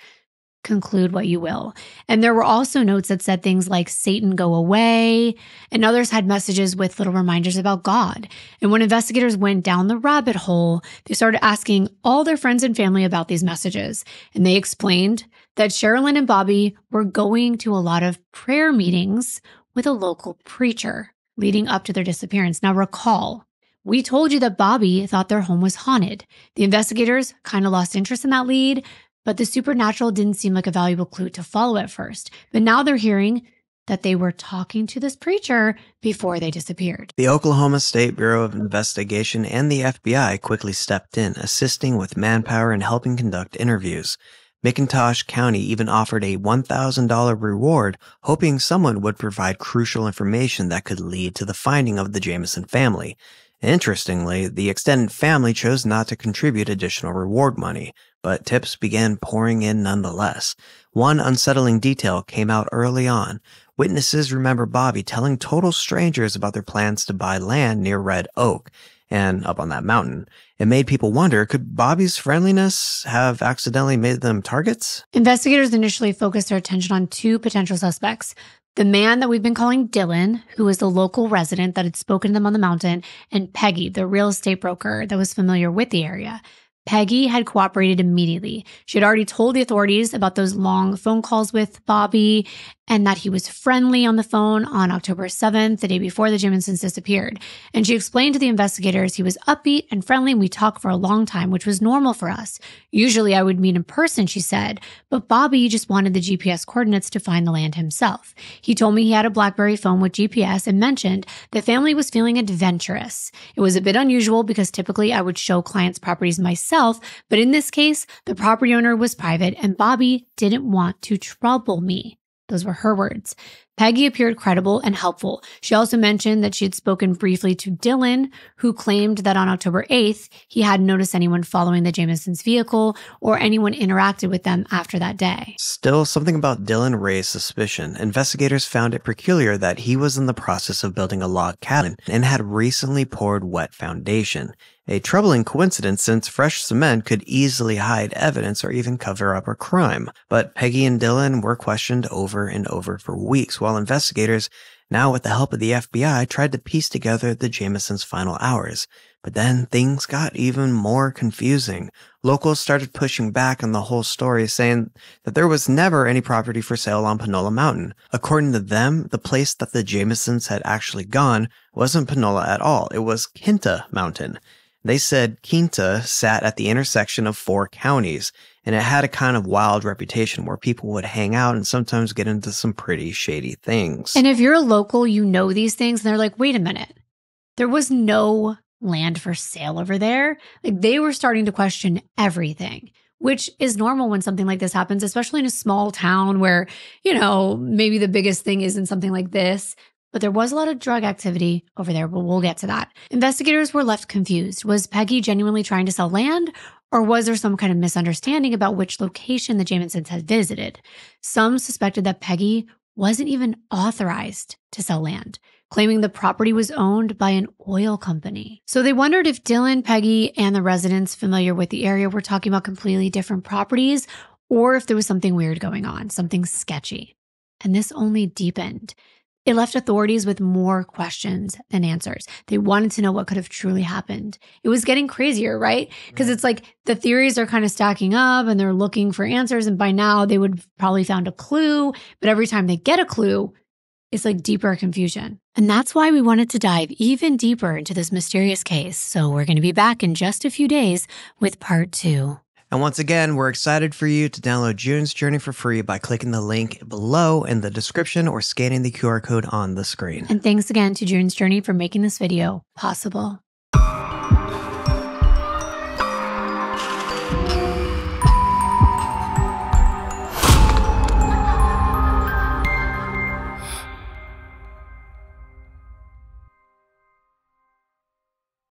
conclude what you will. And there were also notes that said things like Satan go away, and others had messages with little reminders about God. And when investigators went down the rabbit hole, they started asking all their friends and family about these messages. And they explained that Sherilyn and Bobby were going to a lot of prayer meetings with a local preacher leading up to their disappearance. Now recall, we told you that Bobby thought their home was haunted. The investigators kind of lost interest in that lead, but the supernatural didn't seem like a valuable clue to follow at first. But now they're hearing that they were talking to this preacher before they disappeared. The Oklahoma State Bureau of Investigation and the FBI quickly stepped in, assisting with manpower and helping conduct interviews. McIntosh County even offered a $1,000 reward, hoping someone would provide crucial information that could lead to the finding of the Jamison family. Interestingly, the extended family chose not to contribute additional reward money, but tips began pouring in nonetheless. One unsettling detail came out early on. Witnesses remember Bobby telling total strangers about their plans to buy land near Red Oak and up on that mountain. It made people wonder, could Bobby's friendliness have accidentally made them targets? Investigators initially focused their attention on two potential suspects. The man that we've been calling Dylan, who was the local resident that had spoken to them on the mountain, and Peggy, the real estate broker that was familiar with the area. Peggy had cooperated immediately. She had already told the authorities about those long phone calls with Bobby and that he was friendly on the phone on October 7th, the day before the Jamisons disappeared. And she explained to the investigators he was upbeat and friendly, and we talked for a long time, which was normal for us. Usually I would meet in person, she said, but Bobby just wanted the GPS coordinates to find the land himself. He told me he had a BlackBerry phone with GPS and mentioned the family was feeling adventurous. It was a bit unusual because typically I would show clients properties myself, but in this case, the property owner was private and Bobby didn't want to trouble me. Those were her words. Peggy appeared credible and helpful. She also mentioned that she had spoken briefly to Dylan, who claimed that on October 8th, he hadn't noticed anyone following the Jamisons' vehicle or anyone interacted with them after that day. Still, something about Dylan raised suspicion. Investigators found it peculiar that he was in the process of building a log cabin and had recently poured wet foundation. A troubling coincidence since fresh cement could easily hide evidence or even cover up a crime. But Peggy and Dylan were questioned over and over for weeks, while investigators, now with the help of the FBI, tried to piece together the Jamisons' final hours. But then things got even more confusing. Locals started pushing back on the whole story, saying that there was never any property for sale on Panola Mountain. According to them, the place that the Jamisons had actually gone wasn't Panola at all. It was Quinta Mountain. They said Quinta sat at the intersection of 4 counties, and it had a kind of wild reputation where people would hang out and sometimes get into some pretty shady things. And if you're a local, you know these things, and they're like, wait a minute, there was no land for sale over there. Like, they were starting to question everything, which is normal when something like this happens, especially in a small town where, you know, maybe the biggest thing isn't something like this. But there was a lot of drug activity over there, but we'll get to that. Investigators were left confused. Was Peggy genuinely trying to sell land, or was there some kind of misunderstanding about which location the Jamisons had visited? Some suspected that Peggy wasn't even authorized to sell land, claiming the property was owned by an oil company. So they wondered if Dylan, Peggy, and the residents familiar with the area were talking about completely different properties, or if there was something weird going on, something sketchy. And this only deepened. It left authorities with more questions than answers. They wanted to know what could have truly happened. It was getting crazier, right? Because it's like the theories are kind of stacking up and they're looking for answers. And by now they would have probably found a clue. But every time they get a clue, it's like deeper confusion. And that's why we wanted to dive even deeper into this mysterious case. So we're going to be back in just a few days with part 2. And once again, we're excited for you to download June's Journey for free by clicking the link below in the description or scanning the QR code on the screen. And thanks again to June's Journey for making this video possible.